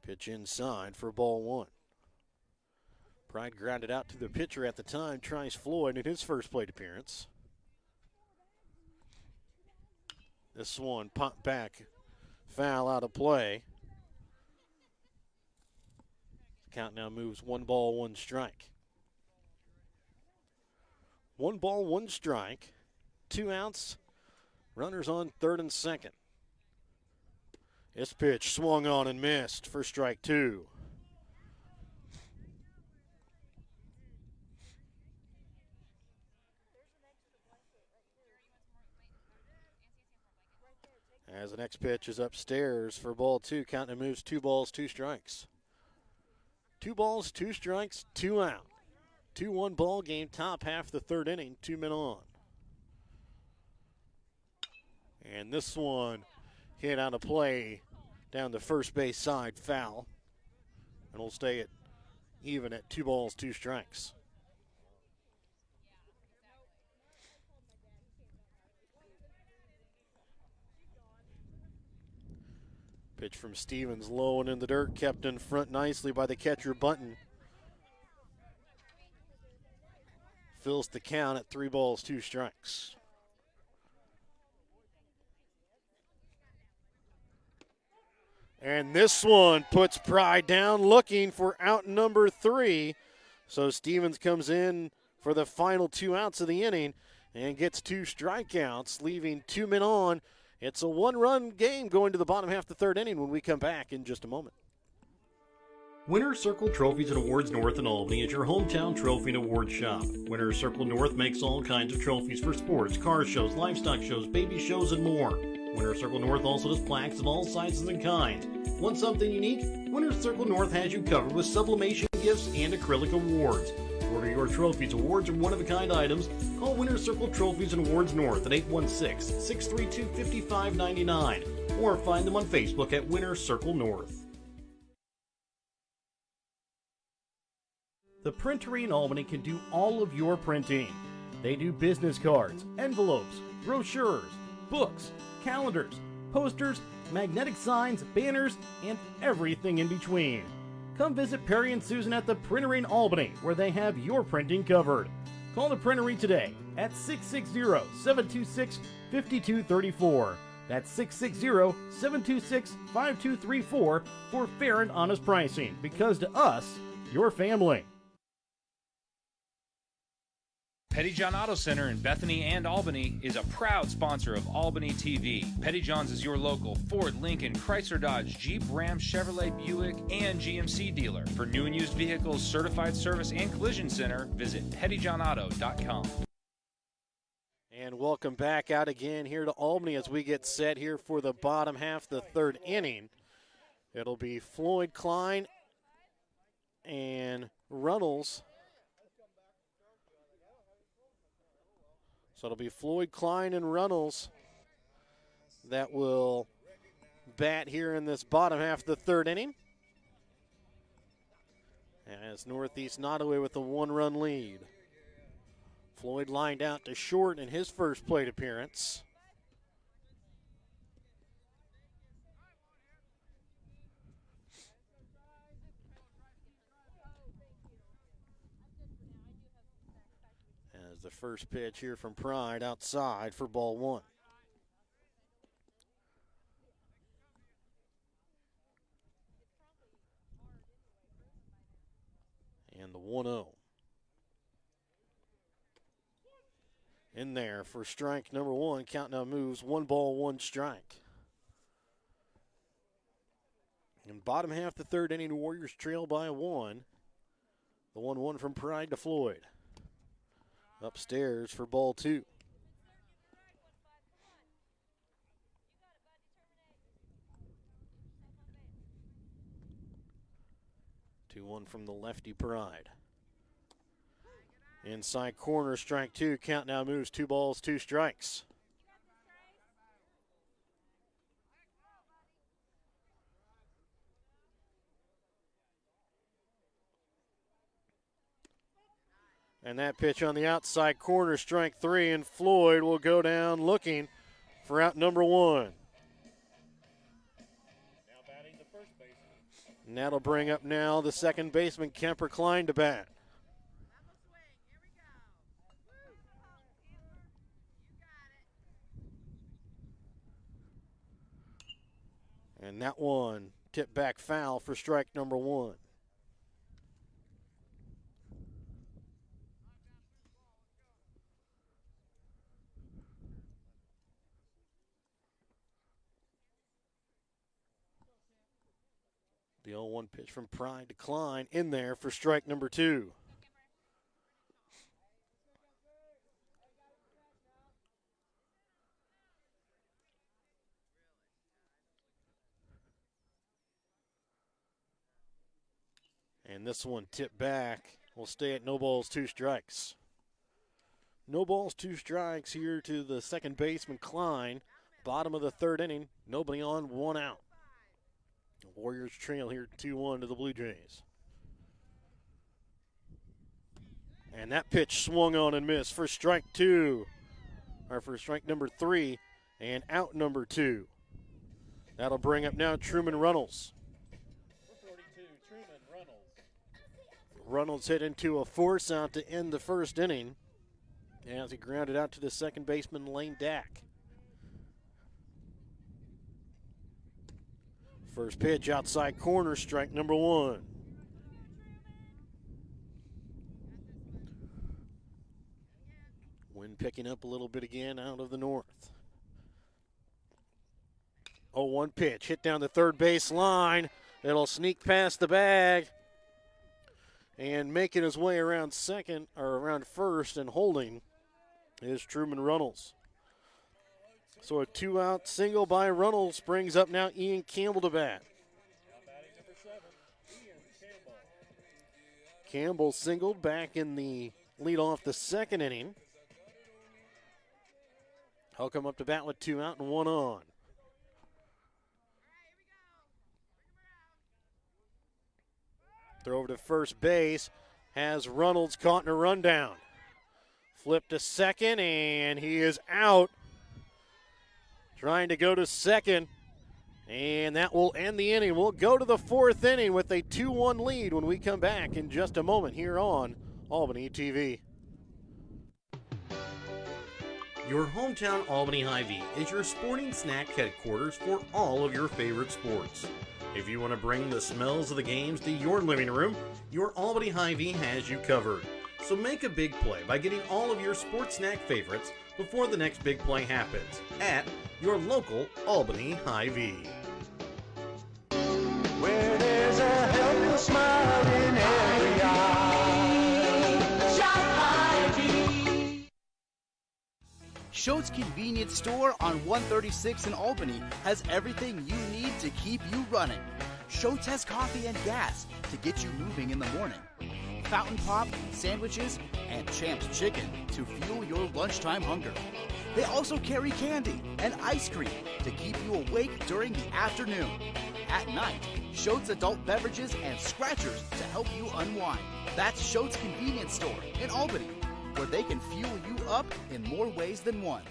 Pitch inside for ball 1. Pride grounded out to the pitcher at the time, Trice Floyd, in his first plate appearance. This one popped back, foul out of play. Count now moves 1 ball, 1 strike. 1 ball, 1 strike, 2 outs, runners on third and second. This pitch swung on and missed for strike 2. As the next pitch is upstairs for ball 2, count and moves 2 balls, 2 strikes. 2 balls, 2 strikes, 2 out. 2-1 ball game, top half the third inning, 2 men on. And this one hit out of play down the first base side, foul. And we'll stay at even at 2 balls, 2 strikes. Pitch from Stevens, low and in the dirt, kept in front nicely by the catcher Bunton. Fills the count at 3 balls, 2 strikes. And this one puts Pride down, looking for out number 3. So Stevens comes in for the final 2 outs of the inning and gets 2 strikeouts, leaving 2 men on. It's a 1-run game going to the bottom half of the third inning when we come back in just a moment. Winner's Circle Trophies and Awards North in Albany is your hometown trophy and award shop. Winner's Circle North makes all kinds of trophies for sports, car shows, livestock shows, baby shows, and more. Winner's Circle North also does plaques of all sizes and kinds. Want something unique? Winner's Circle North has you covered with sublimation gifts and acrylic awards. order your trophies, awards, or one-of-a-kind items, call Winner's Circle Trophies and Awards North at 816-632-5599 or find them on Facebook at Winner's Circle North. The Printery in Albany can do all of your printing. They do business cards, envelopes, brochures, books, calendars, posters, magnetic signs, banners, and everything in between. Come visit Perry and Susan at the Printery in Albany, where they have your printing covered. Call the Printery today at 660-726-5234. That's 660-726-5234 for fair and honest pricing, because to us, you're family. Petty John Auto Center in Bethany and Albany is a proud sponsor of Albany TV. Petty John's is your local Ford, Lincoln, Chrysler, Dodge, Jeep, Ram, Chevrolet, Buick, and GMC dealer. For new and used vehicles, certified service, and collision center, visit pettyjohnauto.com. And welcome back out again here to Albany as we get set here for the bottom half of the third inning. It'll be Floyd Klein and Runnels. So it'll be Floyd Klein and Runnels that will bat here in this bottom half of the third inning. As Northeast Nodaway with a one-run lead. Floyd lined out to short in his first plate appearance. As the first pitch here from Pride outside for ball one. And the 1-0. In there for strike number one. Count now moves. 1 ball, 1 strike. In bottom half the third inning, Warriors trail by 1. The 1-1 from Pride to Floyd. Upstairs for ball 2. Two 2-1 from the lefty Pride. Inside corner, strike 2. Count now moves. 2 balls, 2 strikes. And that pitch on the outside corner, strike 3, and Floyd will go down looking for out number 1. Now batting the first baseman. And that'll bring up now the second baseman, Kemper Klein, to bat. And that one tipped back foul for strike number 1. The 0-1 pitch from Pride to Klein in there for strike number 2. And this one tipped back. Will stay at no balls, 2 strikes. No balls, 2 strikes here to the second baseman, Klein. Bottom of the third inning. Nobody on, 1 out. The Warriors trail here 2-1 to the Blue Jays. And that pitch swung on and missed for strike 2. Or for strike number 3 and out number 2. That'll bring up now Truman Runnels. Runnels hit into a force out to end the first inning as he grounded out to the second baseman, Lane Dack. First pitch outside corner, strike number 1. Wind picking up a little bit again out of the north. 0-1 pitch, hit down the third base line. It'll sneak past the bag. And making his way around second, or around first and holding, is Truman Runnels. So a 2-out single by Runnels brings up now Ian Campbell to bat. Campbell singled back in the lead off the second inning. He'll come up to bat with 2 out and 1 on. Throw over to first base. Has Reynolds caught in a rundown. Flip to second, and he is out. Trying to go to second, and that will end the inning. We'll go to the 4th inning with a 2-1 lead when we come back in just a moment here on Albany TV. Your hometown Albany Hy-Vee is your sporting snack headquarters for all of your favorite sports. If you want to bring the smells of the games to your living room, your Albany Hy-Vee has you covered. So make a big play by getting all of your sports snack favorites before the next big play happens at your local Albany Hy-Vee. Where there's a helpful smile in every eye. Shop Hy-Vee. Schultz Convenience Store on 136 in Albany has everything you need to keep you running. Schultz has coffee and gas to get you moving in the morning. Fountain pop, sandwiches, and Champ's chicken to fuel your lunchtime hunger. They also carry candy and ice cream to keep you awake during the afternoon. At night, Schultz adult beverages and scratchers to help you unwind. That's Schultz Convenience Store in Albany, where they can fuel you up in more ways than one.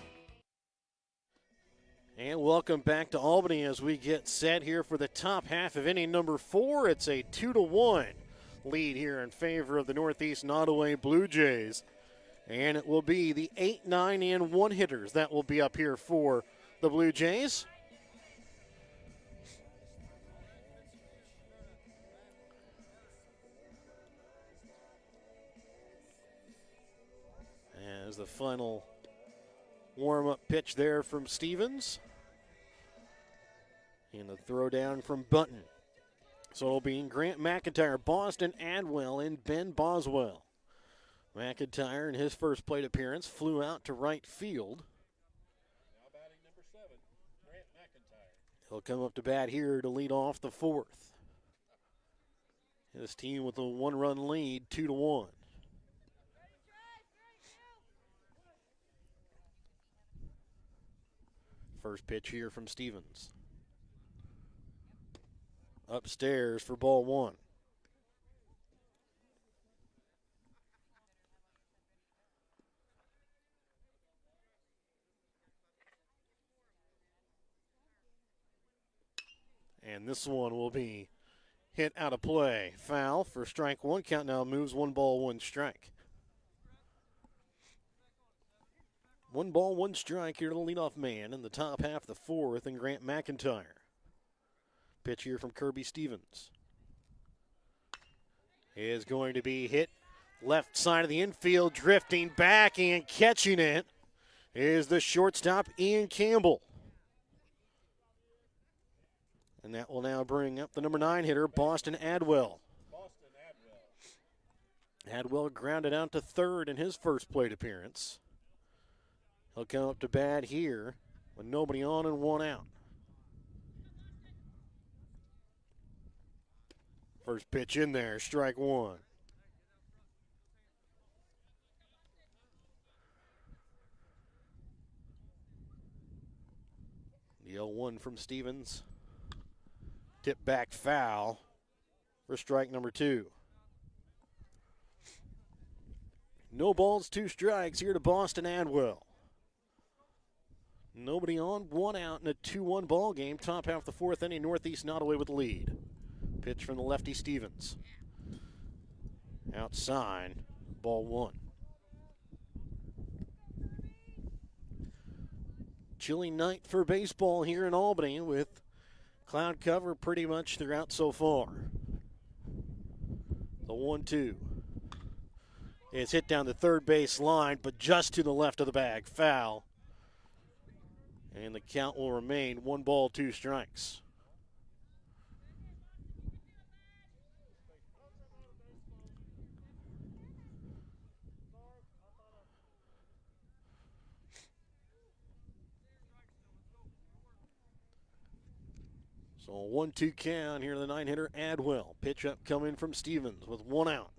And welcome back to Albany as we get set here for the top half of inning number 4. It's a 2-1 lead here in favor of the Northeast Nodaway Blue Jays. And it will be the 8, 9, and 1 hitters that will be up here for the Blue Jays. As the final warm-up pitch there from Stevens. And the throw down from Button. So it'll be Grant McIntyre, Boston Adwell, and Ben Boswell. McIntyre, in his first plate appearance, flew out to right field. Now batting number 7, Grant McIntyre. He'll come up to bat here to lead off the 4th. His team with a 1-run lead, 2-1. First pitch here from Stevens. Upstairs for ball 1. And this one will be hit out of play. Foul for strike 1. Count now moves 1 ball, 1 strike. 1 ball, 1 strike here to the leadoff man in the top half of the 4th, and Grant McIntyre. Pitch here from Kirby Stevens. Is going to be hit left side of the infield, drifting back and catching it is the shortstop Ian Campbell. And that will now bring up the number 9 hitter, Boston Adwell. Adwell grounded out to third in his first plate appearance. He'll come up to bat here with nobody on and 1 out. First pitch in there, strike 1. The 0-1 from Stevens. Tip back foul for strike number 2. No balls, 2 strikes here to Boston Adwell. Nobody on, 1 out in a 2-1 ball game. Top half of the 4th inning, Northeast Nodaway with the lead. Pitch from the lefty Stevens. Outside, ball 1. Chilly night for baseball here in Albany with cloud cover pretty much throughout so far. The 1-2. It's hit down the third base line, but just to the left of the bag. Foul. And the count will remain 1 ball, 2 strikes. So a 1-2 count here to the 9 hitter Adwell. Pitch up coming from Stevens with 1 out.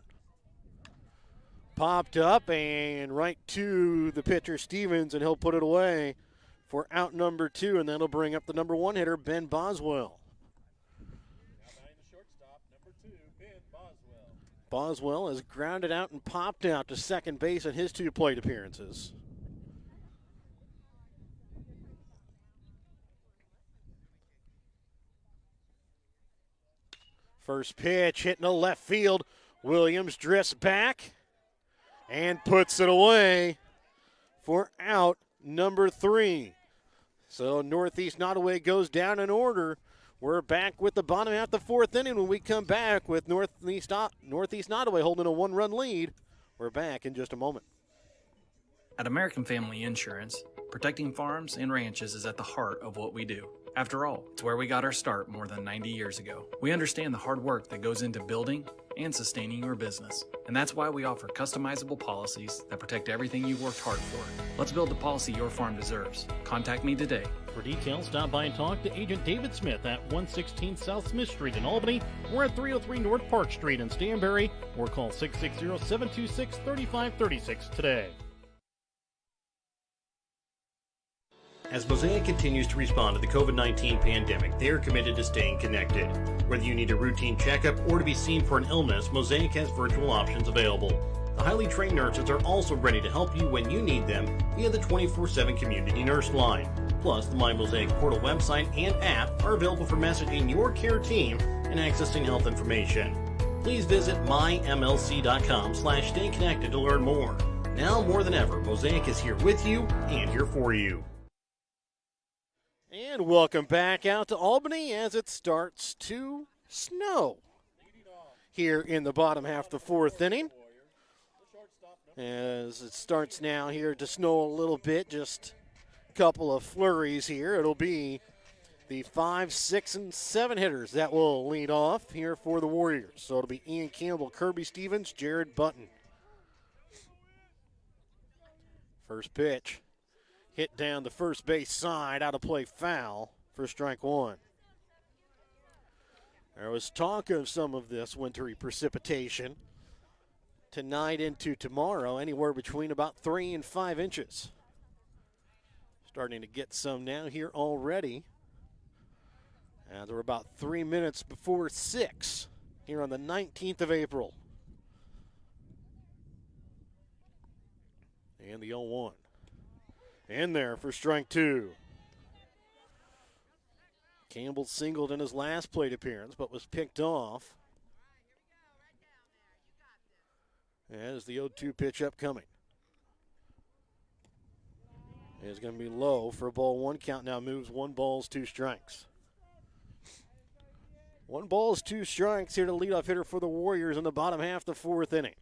Popped up and right to the pitcher, Stevens, and he'll put it away for out number 2, and that'll bring up the number 1 hitter, Ben Boswell. Now behind the shortstop, number 2, Ben Boswell. Boswell has grounded out and popped out to second base in his 2 plate appearances. First pitch hitting to left field. Williams drifts back and puts it away for out number 3. So Northeast Nodaway goes down in order. We're back with the bottom half of the 4th inning when we come back with Northeast Nodaway holding a 1-run lead. We're back in just a moment. At American Family Insurance, protecting farms and ranches is at the heart of what we do. After all, it's where we got our start more than 90 years ago. We understand the hard work that goes into building and sustaining your business. And that's why we offer customizable policies that protect everything you've worked hard for. Let's build the policy your farm deserves. Contact me today. For details, stop by and talk to Agent David Smith at 116 South Smith Street in Albany or at 303 North Park Street in Stanberry, or call 660-726-3536 today. As Mosaic continues to respond to the COVID-19 pandemic, they are committed to staying connected. Whether you need a routine checkup or to be seen for an illness, Mosaic has virtual options available. The highly trained nurses are also ready to help you when you need them via the 24/7 community nurse line. Plus, the My Mosaic Portal website and app are available for messaging your care team and accessing health information. Please visit mymlc.com/stayconnected to learn more. Now more than ever, Mosaic is here with you and here for you. And welcome back out to Albany as it starts to snow here in the bottom half of the 4th inning. As it starts now here to snow a little bit, just a couple of flurries here. It'll be the 5, 6, and 7 hitters that will lead off here for the Warriors. So it'll be Ian Campbell, Kirby Stevens, Jared Button. First pitch. Hit down the first base side, out of play, foul for strike 1. There was talk of some of this wintry precipitation tonight into tomorrow, anywhere between about 3 and 5 inches. Starting to get some now here already. And we're about 3 minutes before 6 here on the 19th of April. And the 0-1. In there for strike 2. Campbell singled in his last plate appearance, but was picked off. As the 0-2 pitch upcoming. It's going to be low for a ball 1. Count now moves 1 ball, 2 strikes. 1 ball, 2 strikes here to leadoff hitter for the Warriors in the bottom half of the 4th inning.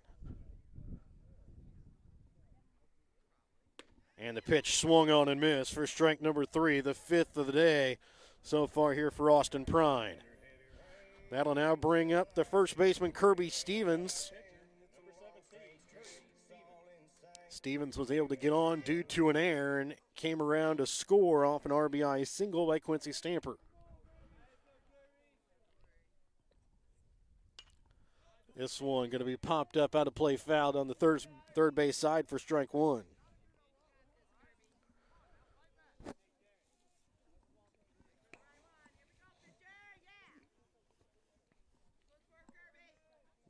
And the pitch swung on and missed for strike number 3, the 5th of the day so far here for Austin Pride. That'll now bring up the first baseman, Kirby Stevens. Stevens was able to get on due to an error and came around to score off an RBI single by Quincy Stamper. This one going to be popped up out of play, fouled on the third base side for strike 1.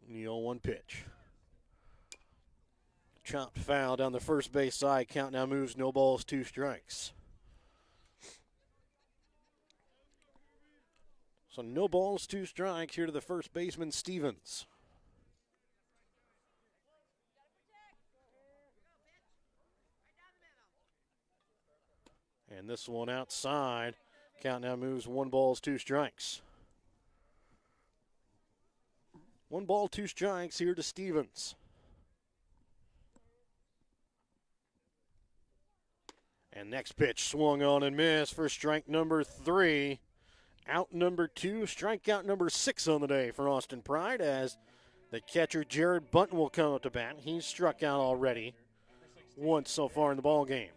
The 0-1 pitch. Chopped foul down the first base side. Count now moves, no balls, 2 strikes. So no balls, 2 strikes here to the first baseman, Stevens. And this one outside. Count now moves, 1 balls, 2 strikes. 1 ball, 2 strikes here to Stevens. And next pitch swung on and missed for strike number 3. Out number 2, strikeout number 6 on the day for Austin Pride as the catcher Jared Button will come up to bat. He's struck out already once so far in the ball game.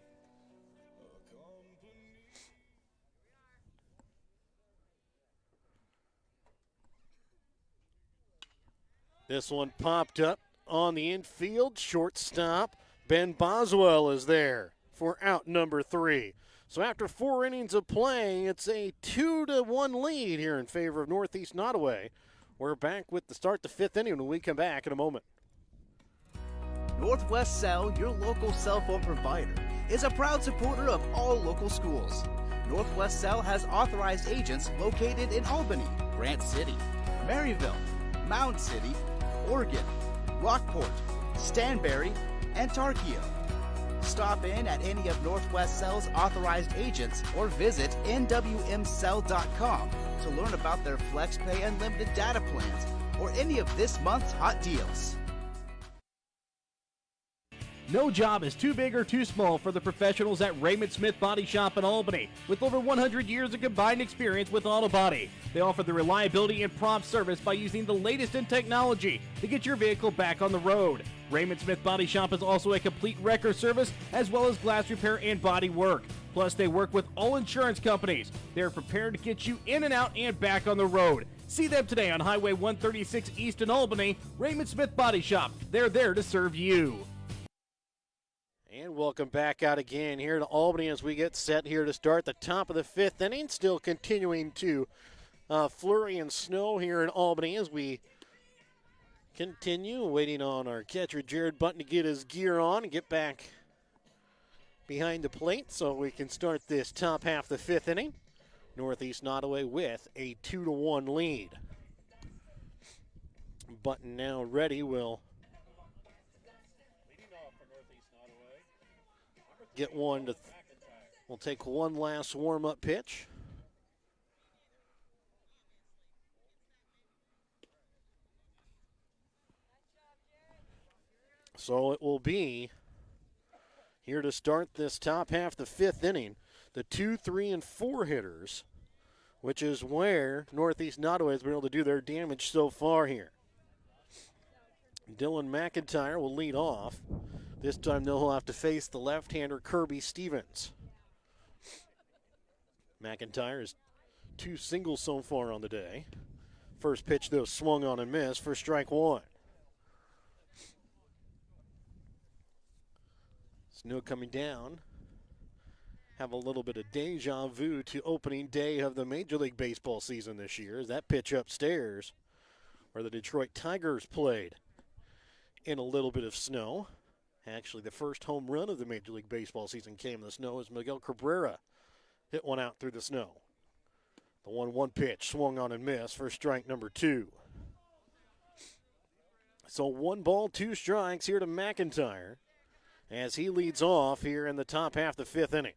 This one popped up on the infield. Shortstop Ben Boswell is there for out number 3. So after 4 innings of play, it's a 2-1 lead here in favor of Northeast Nodaway. We're back with the start the 5th inning when we come back in a moment. Northwest Cell, your local cell phone provider, is a proud supporter of all local schools. Northwest Cell has authorized agents located in Albany, Grant City, Maryville, Mound City, Oregon, Rockport, Stanberry, and Tarkio. Stop in at any of Northwest Cell's authorized agents or visit nwmcell.com to learn about their FlexPay and limited data plans or any of this month's hot deals. No job is too big or too small for the professionals at Raymond Smith Body Shop in Albany. With over 100 years of combined experience with auto body, they offer the reliability and prompt service by using the latest in technology to get your vehicle back on the road. Raymond Smith Body Shop is also a complete wrecker service as well as glass repair and body work. Plus, they work with all insurance companies. They are prepared to get you in and out and back on the road. See them today on Highway 136 East in Albany. Raymond Smith Body Shop. They're there to serve you. And welcome back out again here to Albany as we get set here to start the top of the 5th inning. Still continuing to flurry and snow here in Albany as we continue waiting on our catcher Jared Button to get his gear on and get back behind the plate so we can start this top half of the 5th inning. Northeast Nodaway with a 2-1 lead. Button now ready will get one to, we'll take one last warm-up pitch. So it will be here to start this top half, the 5th inning, the 2, 3, and 4 hitters, which is where Northeast Nodaway has been able to do their damage so far here. Dylan McIntyre will lead off. This time they'll have to face the left-hander Kirby Stevens. McIntyre is 2 singles so far on the day. First pitch, though, swung on and missed for strike 1. Snow coming down. Have a little bit of deja vu to opening day of the Major League Baseball season this year as that pitch upstairs where the Detroit Tigers played in a little bit of snow. Actually, the first home run of the Major League Baseball season came in the snow as Miguel Cabrera hit one out through the snow. The 1-1 pitch swung on and missed for strike number 2. So 1 ball, 2 strikes here to McIntyre as he leads off here in the top half of the 5th inning.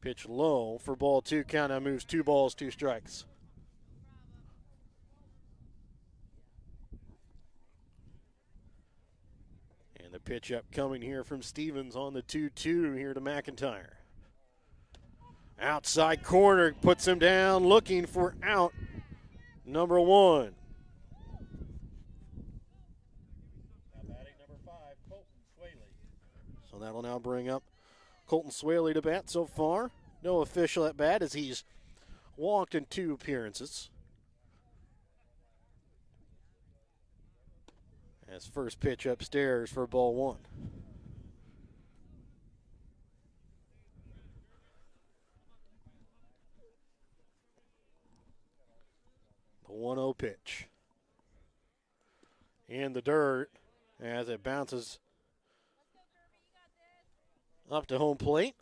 Pitch low for ball 2. Count now moves 2 balls, 2 strikes. The pitch up coming here from Stevens on the 2-2 here to McIntyre. Outside corner puts him down, looking for out number 1. Now batting number 5, Colton Swaley. So that'll now bring up Colton Swaley to bat so far. No official at bat as he's walked in 2 appearances. As first pitch upstairs for ball 1. The 1-0 pitch. In the dirt as it bounces up to home plate.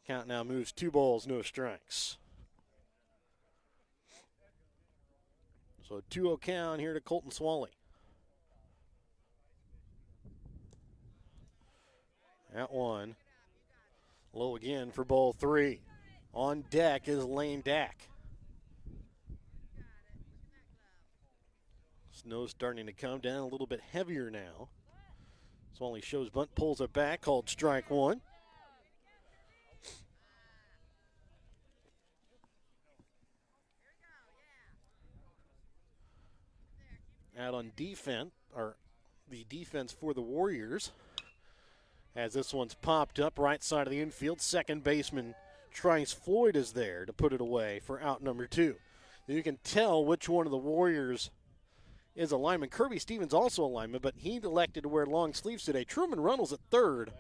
Count now moves 2 balls, no strikes. So 2-0 count here to Colton Swaley. At 1. Low again for ball 3. On deck is Lane Dack. Snow's starting to come down a little bit heavier now. Swaley shows bunt, pulls it back, called strike 1. Out on defense, or the defense for the Warriors. As this one's popped up right side of the infield, second baseman Trice Floyd is there to put it away for out number 2. You can tell which one of the Warriors is a lineman. Kirby Stevens also a lineman, but he elected to wear long sleeves today. Truman Runnels at third.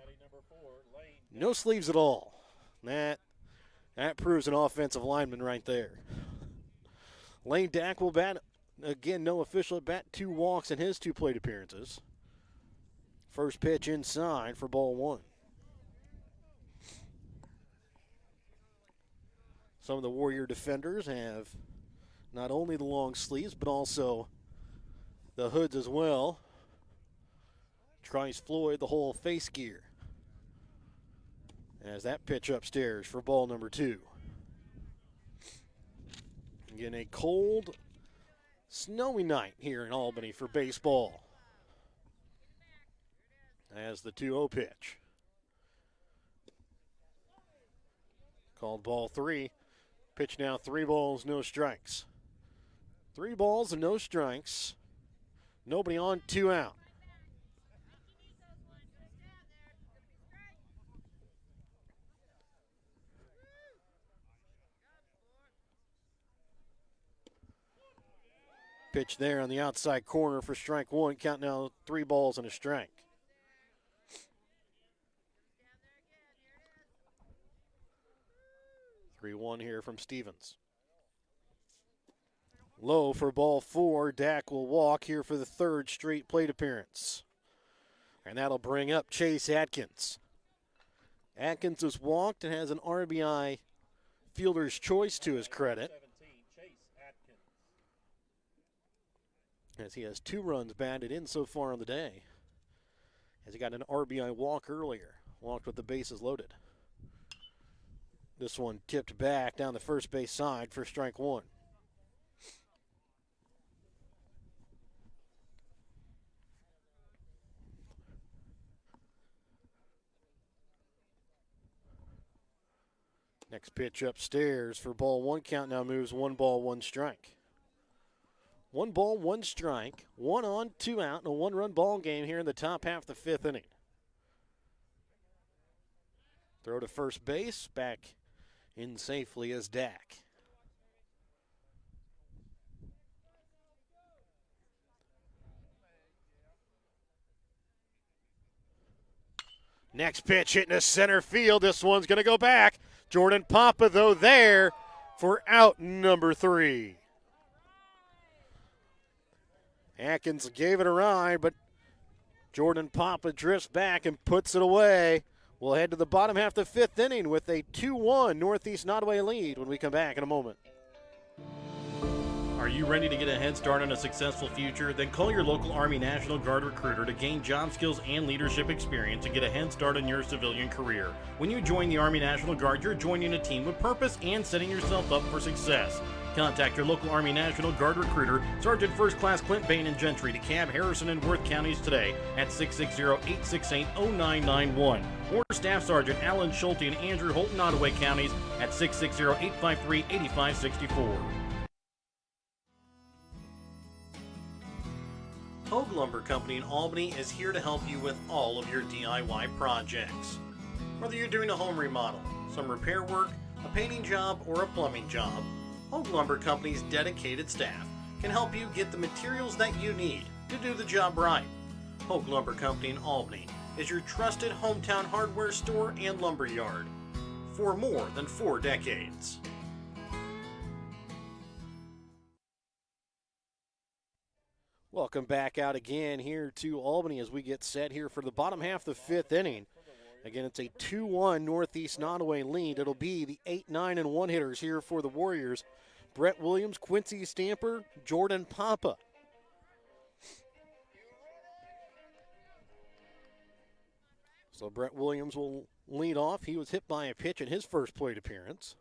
No sleeves at all. That proves an offensive lineman right there. Lane Dack will bat. Again, no official at bat. 2 walks in his 2 plate appearances. First pitch inside for ball 1. Some of the Warrior defenders have not only the long sleeves, but also the hoods as well. Trice Floyd, the whole face gear. As that pitch upstairs for ball number 2. Again, a cold, snowy night here in Albany for baseball. As the 2-0 pitch. Called ball 3. Pitch now 3 balls, no strikes. 3 balls and no strikes. Nobody on, 2 out. Pitch there on the outside corner for strike 1. Count now 3 balls and a strike. Three 1 here from Stevens. Low for ball 4. Dack will walk here for the 3rd straight plate appearance. And that'll bring up Chase Atkins. Atkins has walked and has an RBI fielder's choice to his credit, as he has 2 runs batted in so far on the day, as he got an RBI walk earlier. Walked with the bases loaded. This one tipped back down the first base side for strike 1. Next pitch upstairs for ball 1. Count now moves 1 ball, 1 strike. 1 ball, 1 strike. 1 on, 2 out, and a 1-run ball game here in the top half of the 5th inning. Throw to first base, back in safely as Dack. Next pitch hitting to center field. This one's going to go back. Jordan Papa, though, there for out number 3. Atkins gave it a ride, but Jordan Papa drifts back and puts it away. We'll head to the bottom half of the 5th inning with a 2-1 Northeast Nodaway lead when we come back in a moment. Are you ready to get a head start on a successful future? Then call your local Army National Guard recruiter to gain job skills and leadership experience and get a head start on your civilian career. When you join the Army National Guard, you're joining a team with purpose and setting yourself up for success. Contact your local Army National Guard recruiter, Sergeant First Class Clint Bain and Gentry, to DeKalb, Harrison, and Worth counties today at 660-868-0991. Or Staff Sergeant Alan Schulte and Andrew Holt in Nodaway counties at 660-853-8564. Hogue Lumber Company in Albany is here to help you with all of your DIY projects. Whether you're doing a home remodel, some repair work, a painting job, or a plumbing job, Hogue Lumber Company's dedicated staff can help you get the materials that you need to do the job right. Hogue Lumber Company in Albany is your trusted hometown hardware store and lumber yard for more than 4 decades. Welcome back out again here to Albany as we get set here for the bottom half of the 5th inning. Again, it's a 2-1 Northeast Nodaway lead. It'll be the 8, 9, and 1 hitters here for the Warriors. Brett Williams, Quincy Stamper, Jordan Papa. So Brett Williams will lead off. He was hit by a pitch in his first plate appearance.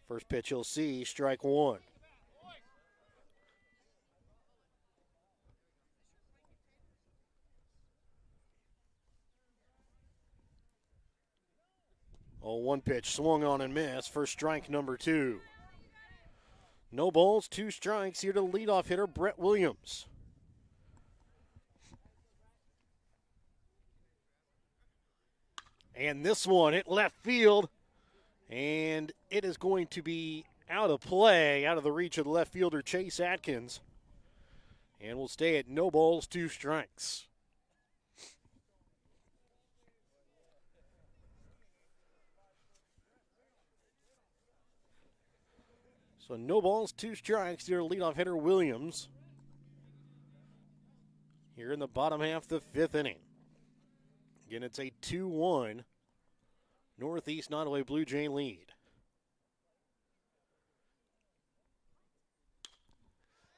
First pitch he'll see, strike 1. Oh, 1 pitch swung on and missed for strike number 2. No balls, 2 strikes here to the leadoff hitter, Brett Williams. And this one, it left field, and it is going to be out of play, out of the reach of the left fielder Chase Atkins. And we'll stay at no balls, 2 strikes. So no balls, 2 strikes to their leadoff hitter Williams. Here in the bottom half of the 5th inning. Again, it's a 2-1 Northeast Nodaway Blue Jay lead.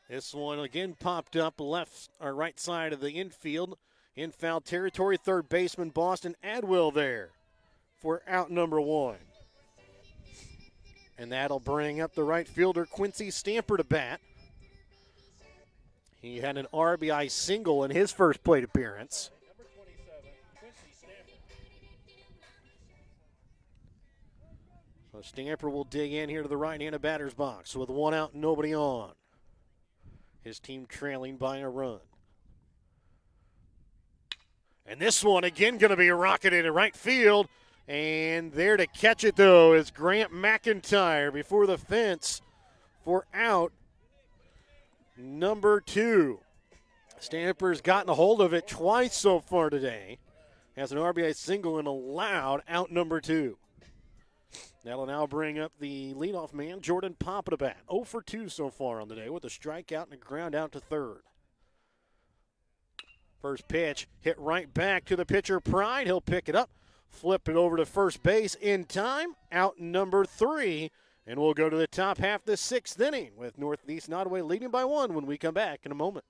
This one again popped up left or right side of the infield. In foul territory, third baseman Boston Adwell there for out number 1. And that'll bring up the right fielder Quincy Stamper to bat. He had an RBI single in his first plate appearance. Number 27, Quincy Stamper. So Stamper will dig in here to the right-handed batter's box with 1 out and nobody on. His team trailing by a run. And this one again going to be rocketed in right field. And there to catch it, though, is Grant McIntyre before the fence for out number 2. Stamper's gotten a hold of it twice so far today. Has an RBI single and allowed out number 2. That'll now bring up the leadoff man, Jordan Papa to bat. 0 for 2 so far on the day with a strikeout and a ground out to third. First pitch hit right back to the pitcher, Pride. He'll pick it up. Flip it over to first base in time. Out number 3. And we'll go to the top half of the 6th inning with Northeast Nodaway leading by 1 when we come back in a moment.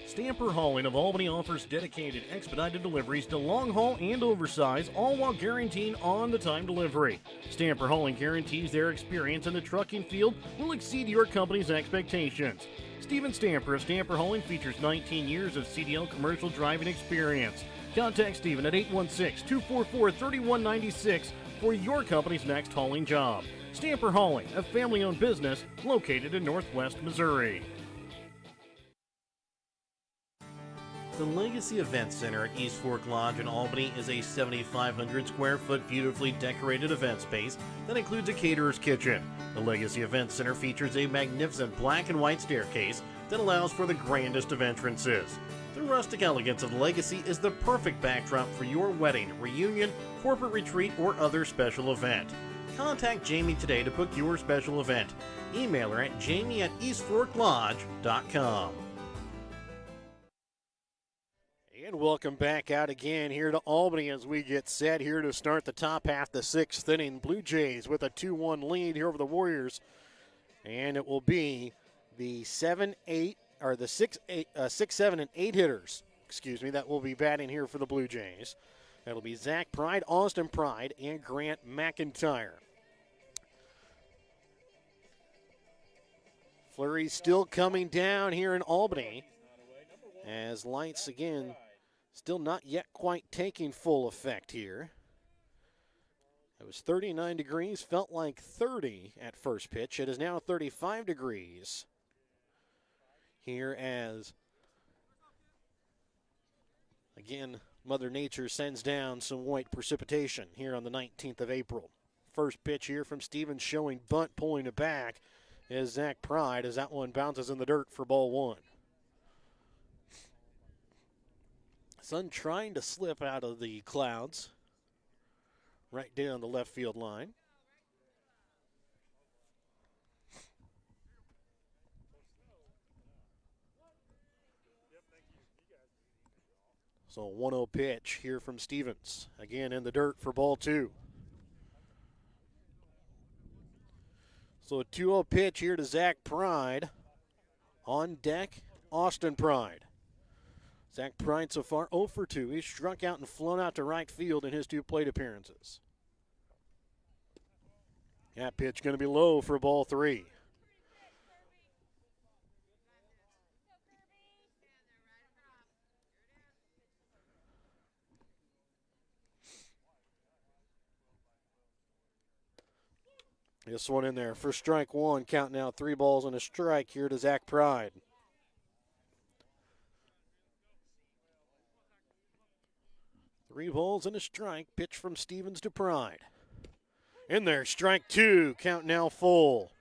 Stamper Hauling of Albany offers dedicated expedited deliveries to long haul and oversize, all while guaranteeing on-the-time delivery. Stamper Hauling guarantees their experience in the trucking field will exceed your company's expectations. Stephen Stamper of Stamper Hauling features 19 years of CDL commercial driving experience. Contact Stephen at 816-244-3196 for your company's next hauling job. Stamper Hauling, a family-owned business located in Northwest Missouri. The Legacy Event Center at East Fork Lodge in Albany is a 7,500 square foot beautifully decorated event space that includes a caterer's kitchen. The Legacy Event Center features a magnificent black and white staircase that allows for the grandest of entrances. The rustic elegance of the Legacy is the perfect backdrop for your wedding, reunion, corporate retreat, or other special event. Contact Jamie today to book your special event. Email her at jamie@eastforklodge.com. And welcome back out again here to Albany as we get set here to start the top half of the 6th inning. Blue Jays with a 2-1 lead here over the Warriors. And it will be the 7-8 or the 6, 7, and 8 hitters, that will be batting here for the Blue Jays. That'll be Zach Pride, Austin Pride, and Grant McIntyre. Flurry still coming down here in Albany as lights again still not yet quite taking full effect here. It was 39 degrees, felt like 30 at first pitch. It is now 35 degrees here as, again, Mother Nature sends down some white precipitation here on the 19th of April. First pitch here from Stevens showing bunt, pulling it back is Zach Pride as that one bounces in the dirt for ball 1. Sun trying to slip out of the clouds right down the left field line. So 1-0 pitch here from Stevens. Again in the dirt for ball 2. So a 2-0 pitch here to Zach Pride. On deck, Austin Pride. Zach Pride so far 0 for 2. He's struck out and flown out to right field in his 2 plate appearances. That pitch going to be low for ball 3. This one in there for strike 1, counting out 3 balls and a strike here to Zach Pride. Three balls and a strike, pitch from Stevens to Pride. In there, strike two, count now full.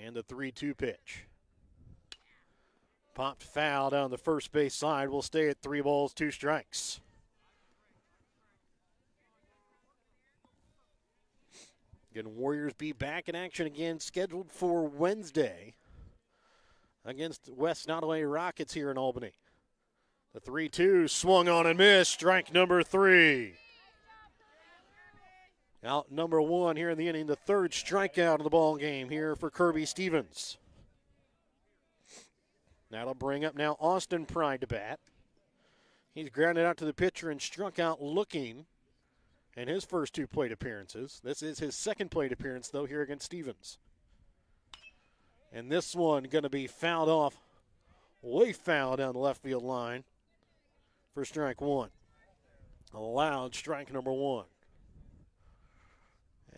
And the 3-2 pitch. Popped foul down the first base side. Will stay at 3 balls, 2 strikes. Again, Warriors be back in action again, scheduled for Wednesday against West Nodaway Rockets here in Albany. The 3-2 swung on and missed. Strike number 3. Out number 1 here in the inning. The 3rd strikeout of the ball game here for Kirby Stevens. That'll bring up now Austin Pride to bat. He's grounded out to the pitcher and struck out looking in his first 2 plate appearances. This is his 2nd plate appearance, though, here against Stevens. And this one going to be fouled off, way foul down the left field line for strike 1. Allowed strike number 1.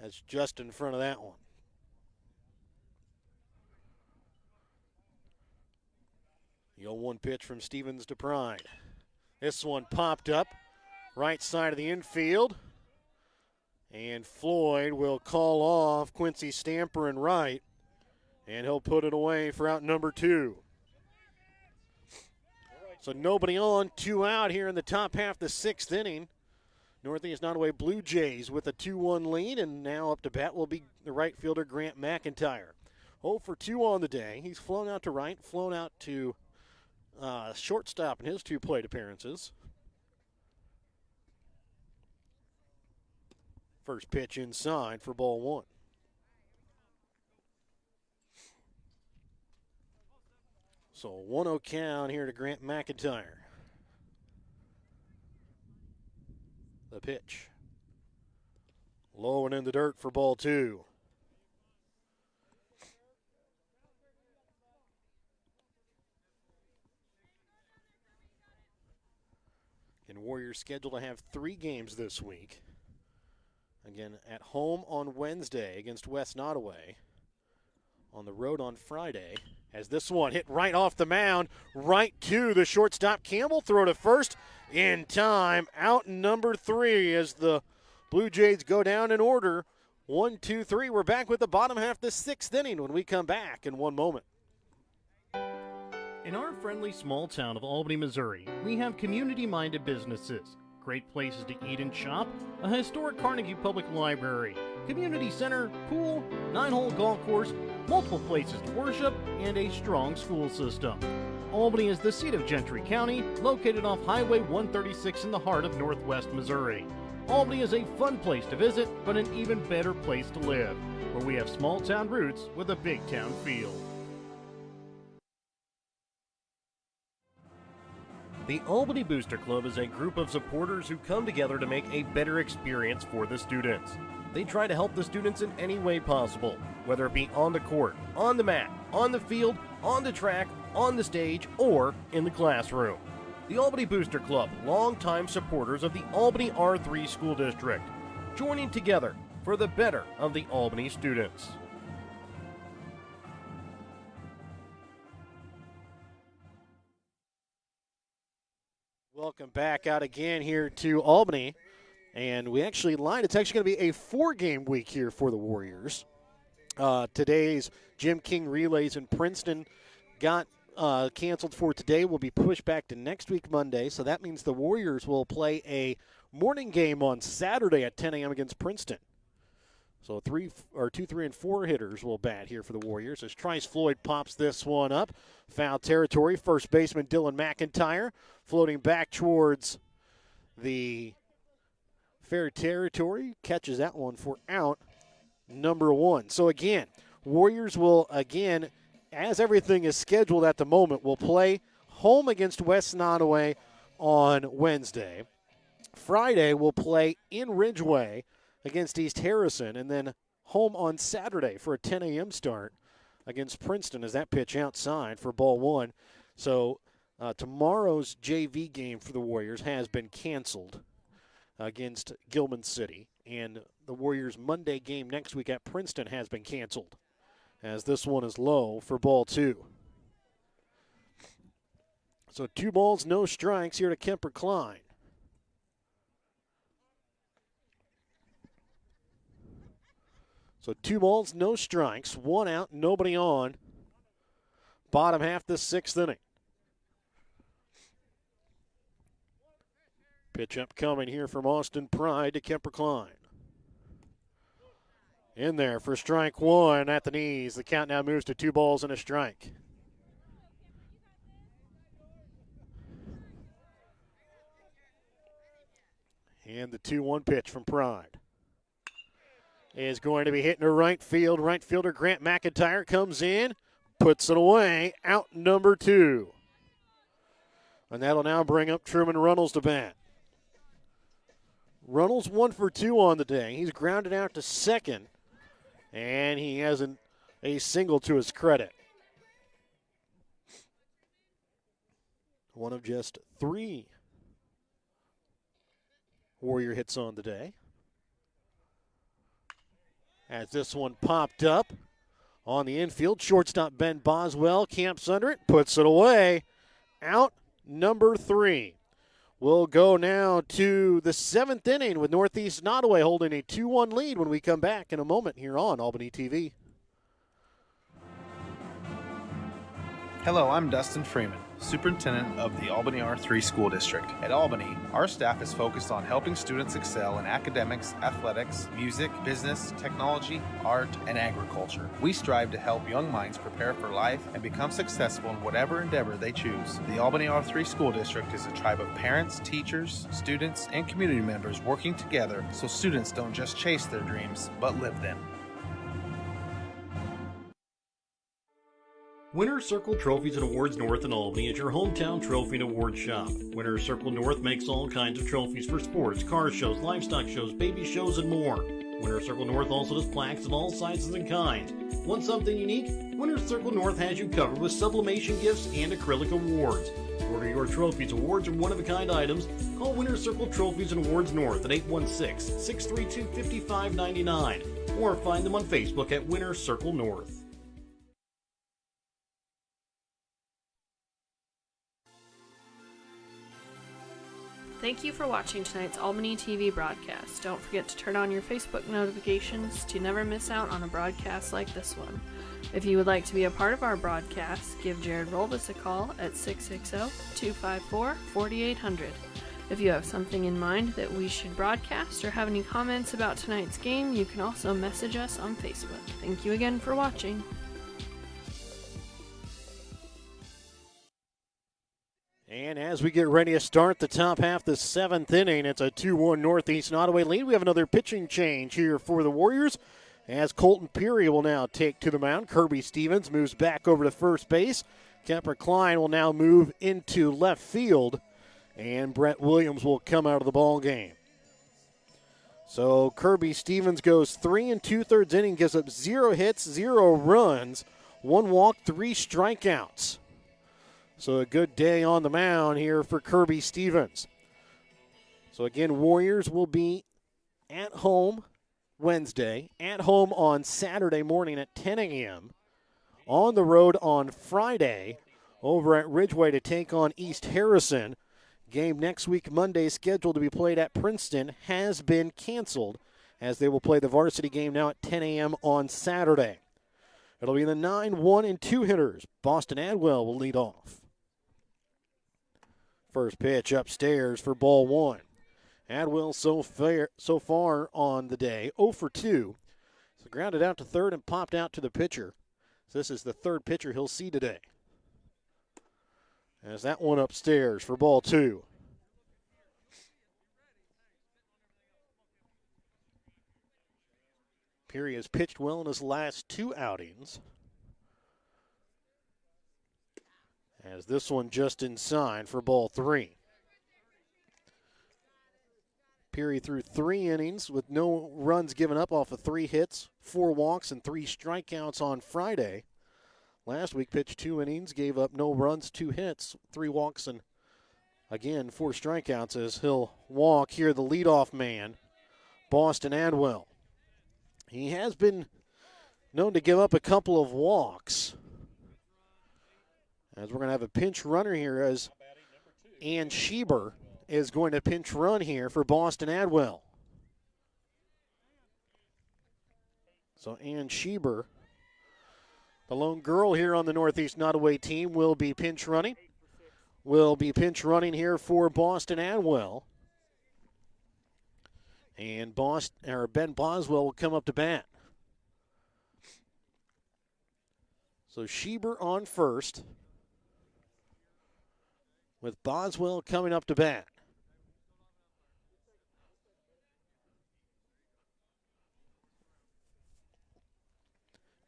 That's just in front of that one. The 0-1 pitch from Stevens to Pride. This one popped up, right side of the infield. And Floyd will call off Quincy Stamper in right, and he'll put it away for out number 2. So nobody on, 2 out here in the top half of the 6th inning. Northeast Nodaway Blue Jays with a 2-1 lead, and now up to bat will be the right fielder Grant McIntyre. 0 for 2 on the day. He's flown out to right, flown out to shortstop in his 2 plate appearances. First pitch inside for ball 1. So 1-0 count here to Grant McIntyre. The pitch. Low and in the dirt for ball 2. And Warriors scheduled to have 3 games this week. Again, at home on Wednesday against West Nodaway. On the road on Friday. As this one hit right off the mound, right to the shortstop. Campbell throw to first in time. Out number 3 as the Blue Jays go down in order. 1, 2, 3. We're back with the bottom half of the 6th inning when we come back in 1 moment. In our friendly small town of Albany, Missouri, we have community-minded businesses, great places to eat and shop, a historic Carnegie Public Library, community center, pool, 9-hole golf course, multiple places to worship, and a strong school system. Albany is the seat of Gentry County, located off Highway 136 in the heart of northwest Missouri. Albany is a fun place to visit, but an even better place to live, where we have small town roots with a big town feel. The Albany Booster Club is a group of supporters who come together to make a better experience for the students. They try to help the students in any way possible, whether it be on the court, on the mat, on the field, on the track, on the stage, or in the classroom. The Albany Booster Club, longtime supporters of the Albany R3 School District, joining together for the better of the Albany students. Welcome back out again here to Albany. And we actually lied. It's actually going to be a 4-game week here for the Warriors. Today's Jim King relays in Princeton got canceled for today. Will be pushed back to next week, Monday. So that means the Warriors will play a morning game on Saturday at 10 a.m. against Princeton. So 2, 3, and 4 hitters will bat here for the Warriors as Trice Floyd pops this one up. Foul territory. First baseman Dylan McIntyre floating back towards the fair territory. Catches that one for out number 1. So again, Warriors will again, as everything is scheduled at the moment, will play home against West Nodaway on Wednesday. Friday we'll play in Ridgeway against East Harrison, and then home on Saturday for a 10 a.m. start against Princeton as that pitch outside for ball 1. So tomorrow's JV game for the Warriors has been canceled against Gilman City, and the Warriors' Monday game next week at Princeton has been canceled as this one is low for ball 2. So 2 balls, no strikes here to Kemper Klein. So 2 balls, no strikes, 1 out, nobody on. Bottom half the 6th inning. Pitch up coming here from Austin Pride to Kemper Klein. In there for strike 1 at the knees. The count now moves to 2 balls and a strike. And the 2-1 pitch from Pride is going to be hitting to right field. Right fielder Grant McIntyre comes in, puts it away, out number 2. And that'll now bring up Truman Runnels to bat. Runnels 1 for 2 on the day. He's grounded out to second, and he has a single to his credit. One of just 3 Warrior hits on the day. As this one popped up on the infield, shortstop Ben Boswell camps under it, puts it away. Out number 3. We'll go now to the 7th inning with Northeast Nodaway holding a 2-1 lead when we come back in a moment here on Albany TV. Hello, I'm Dustin Freeman, Superintendent of the Albany R3 School District. At Albany, our staff is focused on helping students excel in academics, athletics, music, business, technology, art, and agriculture. We strive to help young minds prepare for life and become successful in whatever endeavor they choose. The Albany R3 School District is a tribe of parents, teachers, students, and community members working together so students don't just chase their dreams, but live them. Winner's Circle Trophies and Awards North in Albany is your hometown trophy and award shop. Winner's Circle North makes all kinds of trophies for sports, car shows, livestock shows, baby shows, and more. Winner's Circle North also does plaques of all sizes and kinds. Want something unique? Winner's Circle North has you covered with sublimation gifts and acrylic awards. To order your trophies, awards, or one-of-a-kind items, call Winner's Circle Trophies and Awards North at 816-632-5599 or find them on Facebook at Winner's Circle North. Thank you for watching tonight's Albany TV broadcast. Don't forget to turn on your Facebook notifications to never miss out on a broadcast like this one. If you would like to be a part of our broadcast, give Jared Rolbus a call at 660-254-4800. If you have something in mind that we should broadcast or have any comments about tonight's game, you can also message us on Facebook. Thank you again for watching. And as we get ready to start the top half of the 7th inning, it's a 2-1 Northeast Nodaway lead. We have another pitching change here for the Warriors as Colton Peary will now take to the mound. Kirby Stevens moves back over to first base. Kemper Klein will now move into left field, and Brett Williams will come out of the ball game. So Kirby Stevens goes 3 2/3 inning, gives up 0 hits, 0 runs, 1 walk, 3 strikeouts. So a good day on the mound here for Kirby Stevens. So again, Warriors will be at home Wednesday, at home on Saturday morning at 10 a.m., on the road on Friday over at Ridgeway to take on East Harrison. Game next week, Monday, scheduled to be played at Princeton, has been canceled as they will play the varsity game now at 10 a.m. on Saturday. It'll be the 9, 1, and 2 hitters. Boston Adwell will lead off. First pitch upstairs for ball 1. Adwell so far on the day, 0 for 2. So grounded out to third and popped out to the pitcher. So this is the third pitcher he'll see today. As that one upstairs for ball 2. Peary has pitched well in his last 2 outings. As this one just inside for ball 3. Peary threw 3 innings with no runs given up off of 3 hits, 4 walks, and 3 strikeouts on Friday. Last week pitched 2 innings, gave up no runs, 2 hits, 3 walks, and again 4 strikeouts as he'll walk here the leadoff man, Boston Adwell. He has been known to give up a couple of walks. As we're going to have a pinch runner here as Ann Schieber is going to pinch run here for Boston Adwell. So Ann Schieber, the lone girl here on the Northeast Nodaway team, will be pinch running. Will be pinch running here for Boston Adwell. And Ben Boswell will come up to bat. So Schieber on first, with Boswell coming up to bat.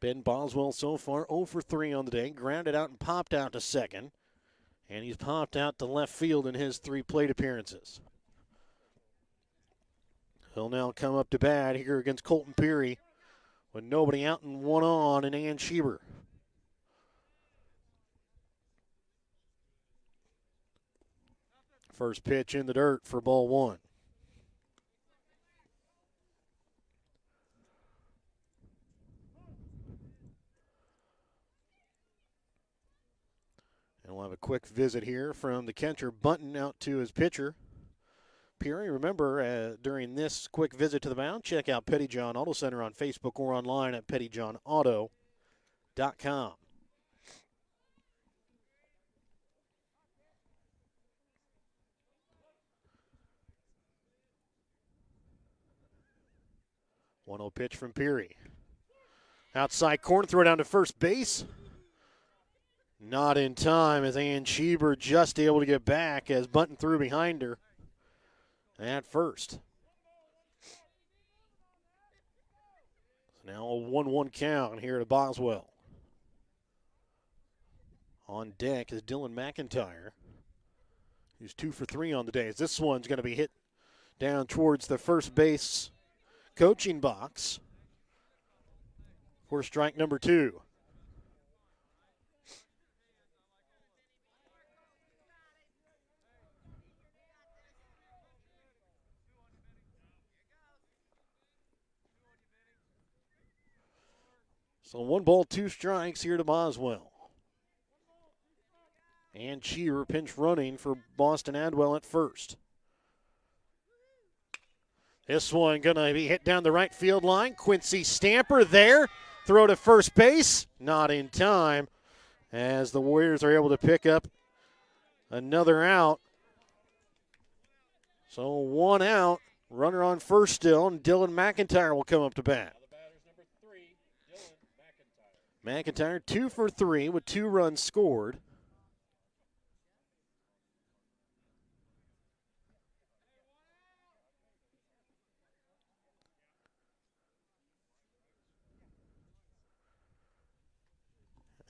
Ben Boswell so far 0 for 3 on the day. Grounded out and popped out to second. And he's popped out to left field in his 3 plate appearances. He'll now come up to bat here against Colton Peary with nobody out and 1 on and Ann Schieber. First pitch in the dirt for ball 1. And we'll have a quick visit here from the catcher Bunton out to his pitcher. Peary, remember, during this quick visit to the mound, check out Petty John Auto Center on Facebook or online at pettyjohnauto.com. One-0 pitch from Peary. Outside corner, throw down to first base. Not in time as Ann Schieber just able to get back as Bunton threw behind her at first. So now a 1-1 count here to Boswell. On deck is Dylan McIntyre, who's 2 for 3 on the day. As this one's going to be hit down towards the first base coaching box for strike number 2. So 1 ball, 2 strikes here to Boswell. And Cheer pinch running for Boston Adwell at first. This one going to be hit down the right field line. Quincy Stamper there. Throw to first base. Not in time as the Warriors are able to pick up another out. So 1 out. Runner on first still, and Dylan McIntyre will come up to bat. McIntyre 2 for 3 with 2 runs scored.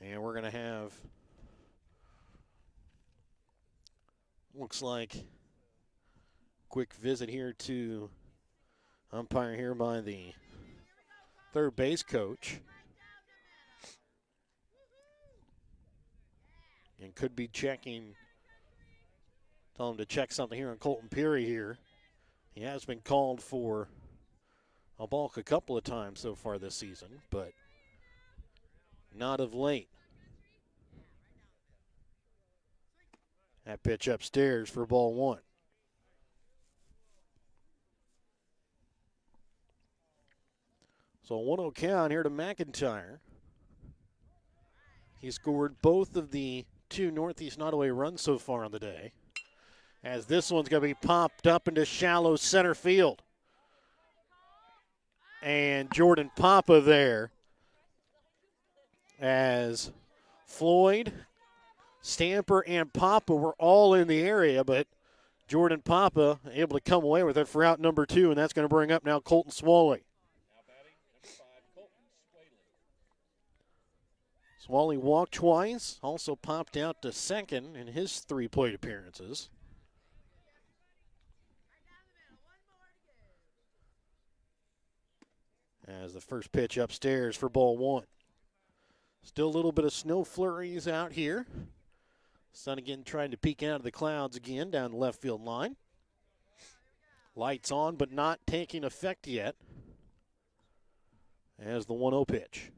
And we're going to have, looks like, quick visit here to umpire here by the third base coach. And could be checking, tell him to check something here on Colton Peary here. He has been called for a balk a couple of times so far this season, but not of late. That pitch upstairs for ball 1. So 1-0 count here to McIntyre. He scored both of the 2 Northeast Nodaway runs so far on the day. As this one's going to be popped up into shallow center field. And Jordan Papa there. As Floyd, Stamper, and Papa were all in the area, but Jordan Papa able to come away with it for out number 2, and that's going to bring up now Colton Swally. Swally walked twice, also popped out to second in his 3 plate appearances. As the first pitch upstairs for ball 1. Still a little bit of snow flurries out here. Sun again trying to peek out of the clouds again down the left field line. Lights on but not taking effect yet. As the 1-0 pitch.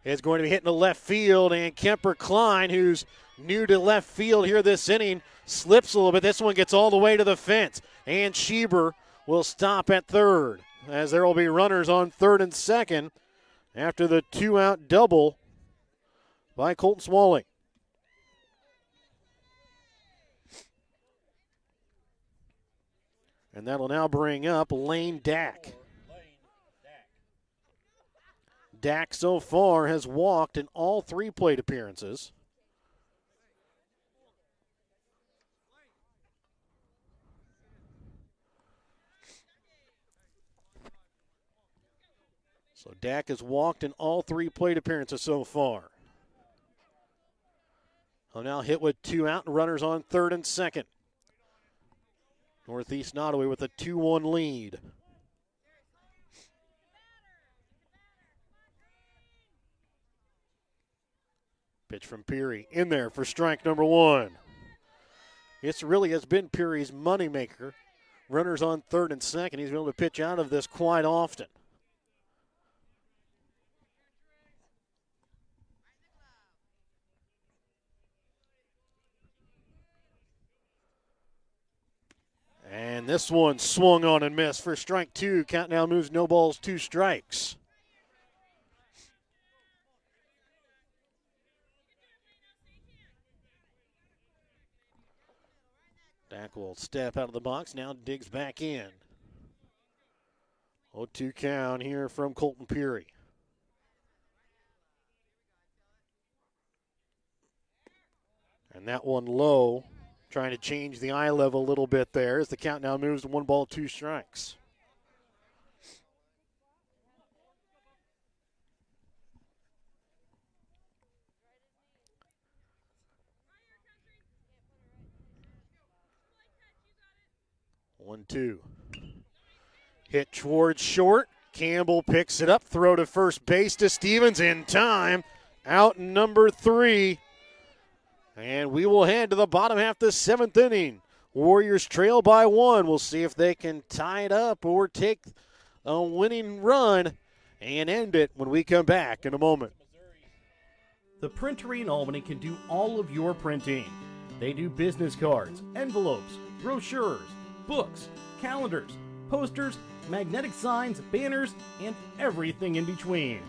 is going to be hitting the left field, and Kemper Klein, who's new to left field here this inning, slips a little bit. This one gets all the way to the fence, and Schieber will stop at third, as there will be runners on third and second after the two-out double by Colton Swalling. And that'll now bring up Lane Dack. Dack so far has walked in all 3 plate appearances. So Dack has walked in all 3 plate appearances so far. He'll now hit with 2 out and runners on third and second. Northeast Nodaway with a 2-1 lead. Pitch from Peary in there for strike number 1. This really has been Peary's moneymaker. Runners on third and second. He's been able to pitch out of this quite often. And this one swung on and missed for strike 2. Count now moves no balls, 2 strikes. Dack will step out of the box, now digs back in. 0-2 count here from Colton Peary. And that one low, trying to change the eye level a little bit there as the count now moves to 1 ball, 2 strikes. One, 2. Hit towards short. Campbell picks it up. Throw to first base to Stevens in time. Out number 3. And we will head to the bottom half of the 7th inning. Warriors trail by 1. We'll see if they can tie it up or take a winning run and end it when we come back in a moment. The Printery in Albany can do all of your printing. They do business cards, envelopes, brochures, books, calendars, posters, magnetic signs, banners, and everything in between.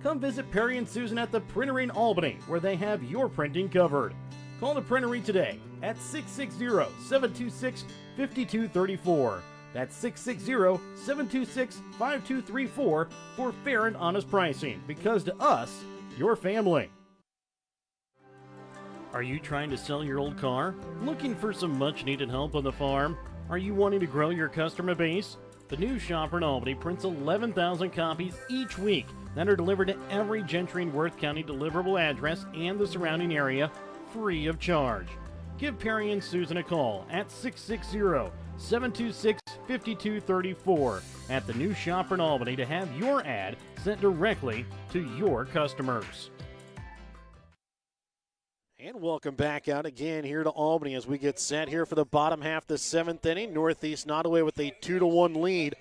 Come visit Perry and Susan at the Printery in Albany, where they have your printing covered. Call the Printery today at 660-726-5234. That's 660-726-5234 for fair and honest pricing, because to us, you're family. Are you trying to sell your old car? Looking for some much-needed help on the farm? Are you wanting to grow your customer base? The New Shopper in Albany prints 11,000 copies each week that are delivered to every Gentry and Worth County deliverable address and the surrounding area free of charge. Give Perry and Susan a call at 660-726-5234 at the New Shopper in Albany to have your ad sent directly to your customers. And welcome back out again here to Albany as we get set here for the bottom half of the 7th inning. Northeast Nodaway with a 2-1 lead.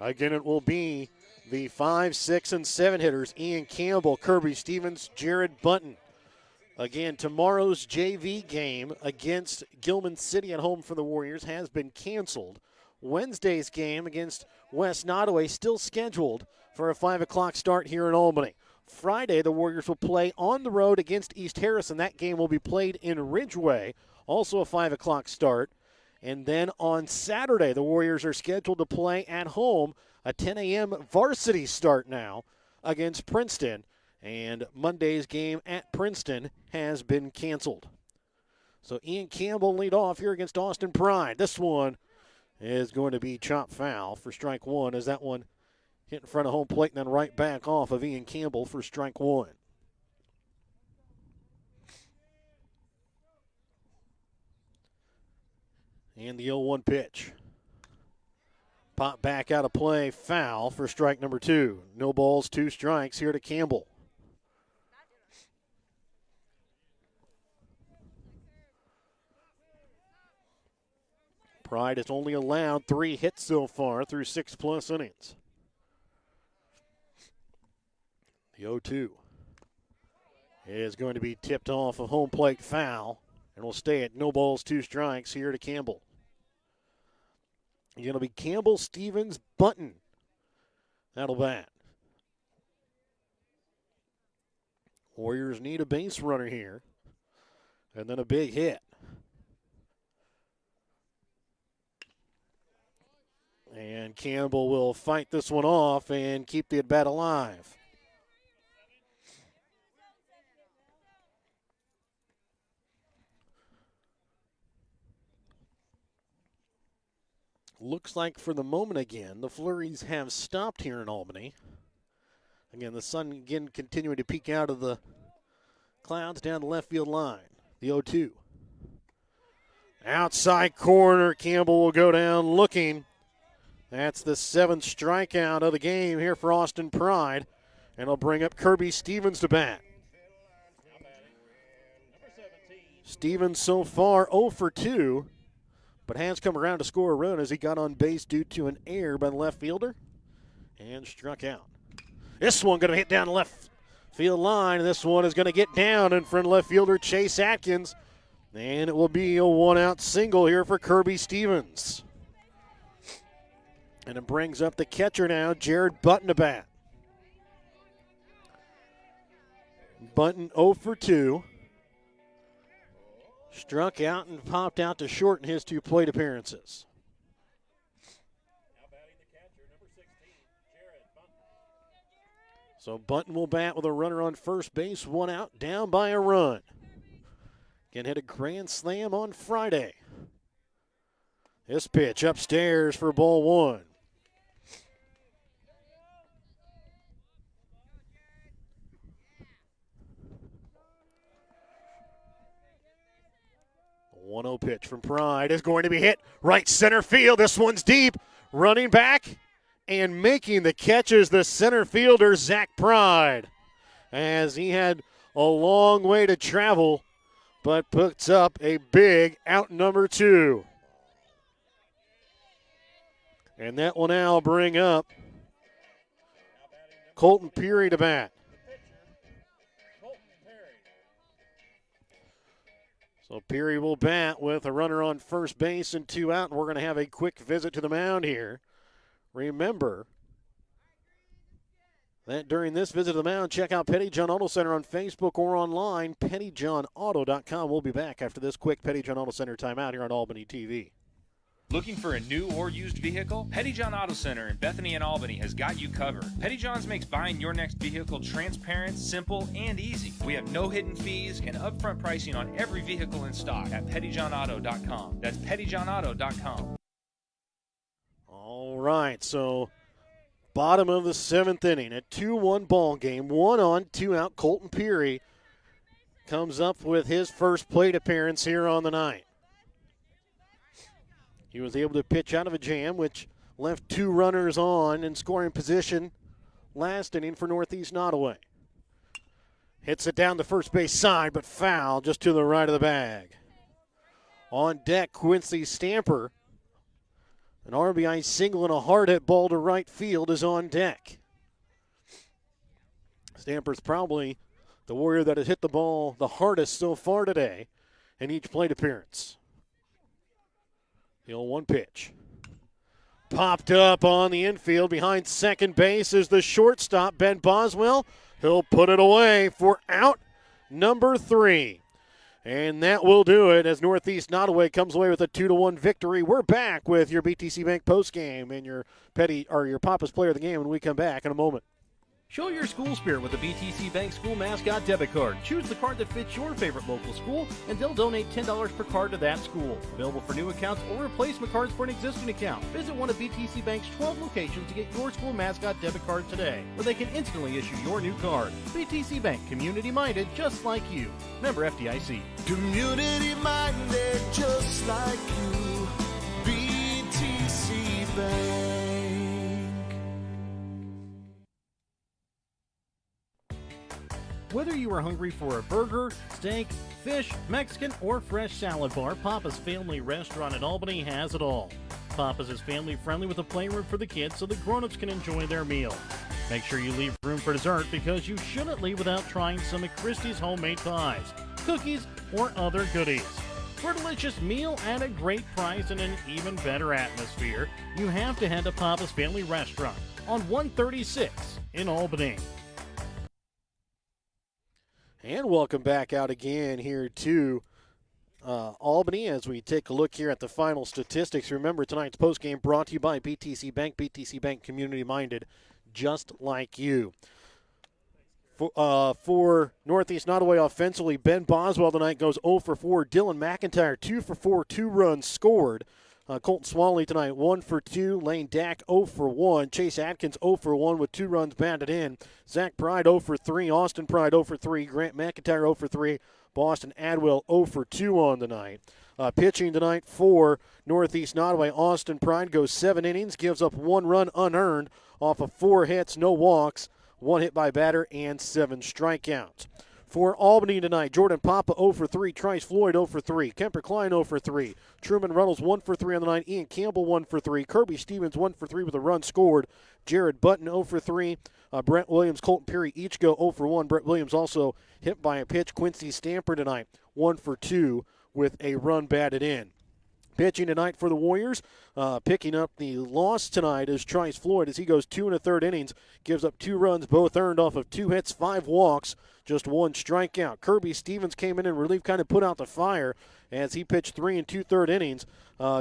Again, it will be the 5, 6, and 7 hitters. Ian Campbell, Kirby Stevens, Jared Bunton. Again, tomorrow's JV game against Gilman City at home for the Warriors has been canceled. Wednesday's game against West Nodaway still scheduled for a 5 o'clock start here in Albany. Friday, the Warriors will play on the road against East Harrison. That game will be played in Ridgeway, also a 5 o'clock start. And then on Saturday, the Warriors are scheduled to play at home, a 10 a.m. varsity start now against Princeton. And Monday's game at Princeton has been canceled. So Ian Campbell lead off here against Austin Pride. This one is going to be chopped foul for strike 1 as that one hit in front of home plate and then right back off of Ian Campbell for strike 1. And the 0-1 pitch. Pop back out of play, foul for strike number 2. No balls, 2 strikes here to Campbell. Pride has only allowed 3 hits so far through 6+ innings. The 0-2 is going to be tipped off a home plate foul and will stay at no balls, 2 strikes here to Campbell. Going to be Campbell, Stevens, Bunton. That'll bat. Warriors need a base runner here. And then a big hit. And Campbell will fight this one off and keep the at-bat alive. Looks like for the moment again, the flurries have stopped here in Albany. Again, the sun again continuing to peek out of the clouds down the left field line. The 0-2. Outside corner, Campbell will go down looking. That's the 7th strikeout of the game here for Austin Pride. And it'll bring up Kirby Stevens to bat. Stevens so far 0 for 2. But has come around to score a run as he got on base due to an error by the left fielder and struck out. This one going to hit down the left field line. This one is going to get down in front of left fielder Chase Atkins. And it will be a 1-out single here for Kirby Stevens. And it brings up the catcher now, Jared Button to bat. Button 0 for 2. Struck out and popped out to short in his 2 plate appearances. So Bunton will bat with a runner on first base, 1 out, down by a run. Can hit a grand slam on Friday. This pitch upstairs for ball 1. The 1-0 pitch from Pride is going to be hit right center field. This one's deep. Running back and making the catch is the center fielder, Zach Pride, as he had a long way to travel, but puts up a big out number 2. And that will now bring up Colton Peary to bat. So Peary will bat with a runner on first base and 2 out, and we're going to have a quick visit to the mound here. Remember that during this visit to the mound, check out Petty John Auto Center on Facebook or online, pettyjohnauto.com. We'll be back after this quick Petty John Auto Center timeout here on Albany TV. Looking for a new or used vehicle? Petty John Auto Center in Bethany and Albany has got you covered. Petty John's makes buying your next vehicle transparent, simple, and easy. We have no hidden fees and upfront pricing on every vehicle in stock at pettyjohnauto.com. That's pettyjohnauto.com. All right, so bottom of the 7th inning, a 2-1 ball game, 1 on, 2 out. Colton Peary comes up with his first plate appearance here on the night. He was able to pitch out of a jam, which left 2 runners on in scoring position last inning for Northeast Nodaway. Hits it down the first base side, but foul just to the right of the bag. On deck, Quincy Stamper. An RBI single and a hard hit ball to right field is on deck. Stamper's probably the Warrior that has hit the ball the hardest so far today in each plate appearance. The 0-1 pitch. Popped up on the infield behind second base is the shortstop, Ben Boswell. He'll put it away for out number 3. And that will do it as Northeast Nodaway comes away with a 2-1 victory. We're back with your BTC Bank postgame and your Papa's Player of the Game when we come back in a moment. Show your school spirit with the BTC Bank School Mascot Debit Card. Choose the card that fits your favorite local school, and they'll donate $10 per card to that school. Available for new accounts or replacement cards for an existing account. Visit one of BTC Bank's 12 locations to get your school mascot debit card today, where they can instantly issue your new card. BTC Bank, community-minded, just like you. Member FDIC. Community-minded, just like you. BTC Bank. Whether you are hungry for a burger, steak, fish, Mexican, or fresh salad bar, Papa's Family Restaurant in Albany has it all. Papa's is family friendly with a playroom for the kids so the grown-ups can enjoy their meal. Make sure you leave room for dessert because you shouldn't leave without trying some of Christie's homemade pies, cookies, or other goodies. For a delicious meal at a great price and an even better atmosphere, you have to head to Papa's Family Restaurant on 136 in Albany. And welcome back out again here to Albany as we take a look here at the final statistics. Remember, tonight's postgame brought to you by BTC Bank. BTC Bank, community-minded, just like you. For Northeast Nodaway offensively, Ben Boswell tonight goes 0 for 4. Dylan McIntyre 2 for 4, 2 runs scored. Colton Swally tonight 1 for 2. Lane Dack 0 for 1. Chase Atkins 0 for 1 with 2 runs batted in. Zach Pride 0 for 3. Austin Pride 0 for 3. Grant McIntyre 0 for 3. Boston Adwell 0 for 2 on the night. Pitching tonight for Northeast Nodaway, Austin Pride goes 7 innings, gives up 1 run unearned off of 4 hits, no walks, 1 hit by batter, and 7 strikeouts. For Albany tonight, Jordan Papa 0 for 3, Trice Floyd 0 for 3, Kemper Klein 0 for 3, Truman Reynolds 1 for 3 on the night, Ian Campbell 1 for 3, Kirby Stevens 1 for 3 with a run scored, Jared Button 0 for 3, Brent Williams, Colton Peary each go 0 for 1. Brent Williams also hit by a pitch. Quincy Stamper tonight 1 for 2 with a run batted in. Pitching tonight for the Warriors, picking up the loss tonight is Trice Floyd as he goes 2 1/3 innings, gives up 2 runs, both earned off of 2 hits, 5 walks, just 1 strikeout. Kirby Stevens came in relief, kind of put out the fire as he pitched 3 2/3 innings,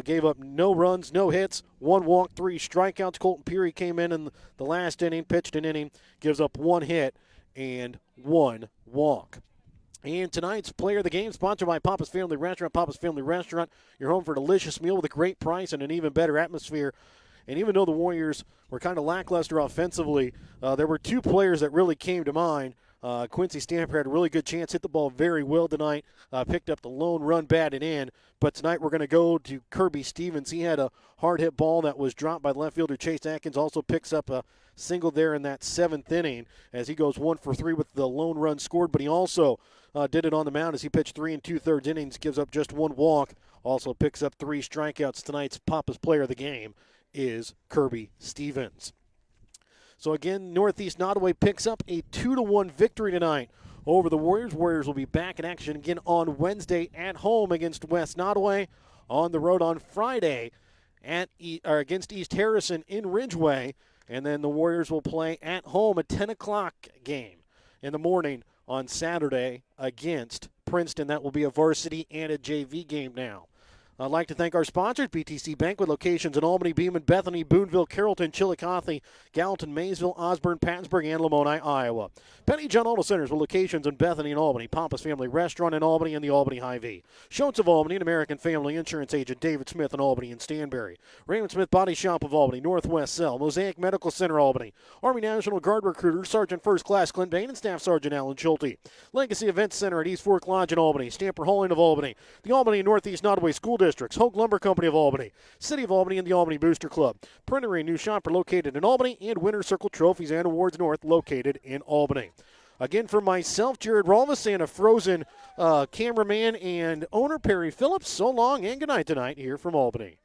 gave up no runs, no hits, 1 walk, 3 strikeouts. Colton Peary came in the last inning, pitched an inning, gives up 1 hit and 1 walk. And tonight's player of the game, sponsored by Papa's Family Restaurant. Papa's Family Restaurant, your home for a delicious meal with a great price and an even better atmosphere. And even though the Warriors were kind of lackluster offensively, there were 2 players that really came to mind. Quincy Stamper had a really good chance, hit the ball very well tonight, picked up the lone run batted in. But tonight we're going to go to Kirby Stevens. He had a hard hit ball that was dropped by left fielder Chase Atkins, also picks up a single there in that 7th inning as he goes 1 for 3 with the lone run scored. But he also did it on the mound as he pitched 3 2/3 innings, gives up just 1 walk, also picks up 3 strikeouts. Tonight's Papa's player of the game is Kirby Stevens. So again, Northeast Nodaway picks up a 2-1 victory tonight over the Warriors. Warriors will be back in action again on Wednesday at home against West Nodaway, on the road on Friday against East Harrison in Ridgeway, and then the Warriors will play at home a 10 o'clock game in the morning on Saturday against Princeton. That will be a varsity and a JV game now. I'd like to thank our sponsors, BTC Bank, with locations in Albany, Beeman, Bethany, Boonville, Carrollton, Chillicothe, Gallatin, Maysville, Osborne, Pattonsburg, and Lamoni, Iowa. Penny John Auto Centers with locations in Bethany and Albany, Papa's Family Restaurant in Albany, and the Albany Hy-Vee. Schultz of Albany, an American Family Insurance Agent, David Smith in Albany and Stanberry. Raymond Smith Body Shop of Albany, Northwest Cell, Mosaic Medical Center, Albany. Army National Guard recruiter, Sergeant First Class Clint Bain, and Staff Sergeant Alan Schulte. Legacy Events Center at East Fork Lodge in Albany, Stamper Hauling of Albany, the Albany and Northeast Nodaway School Districts, Hogue Lumber Company of Albany, City of Albany, and the Albany Booster Club. Printery New Shopper located in Albany, and Winter Circle Trophies and Awards North located in Albany. Again, for myself, Jared Rolvis, and a frozen cameraman and owner, Perry Phillips, so long and good night tonight here from Albany.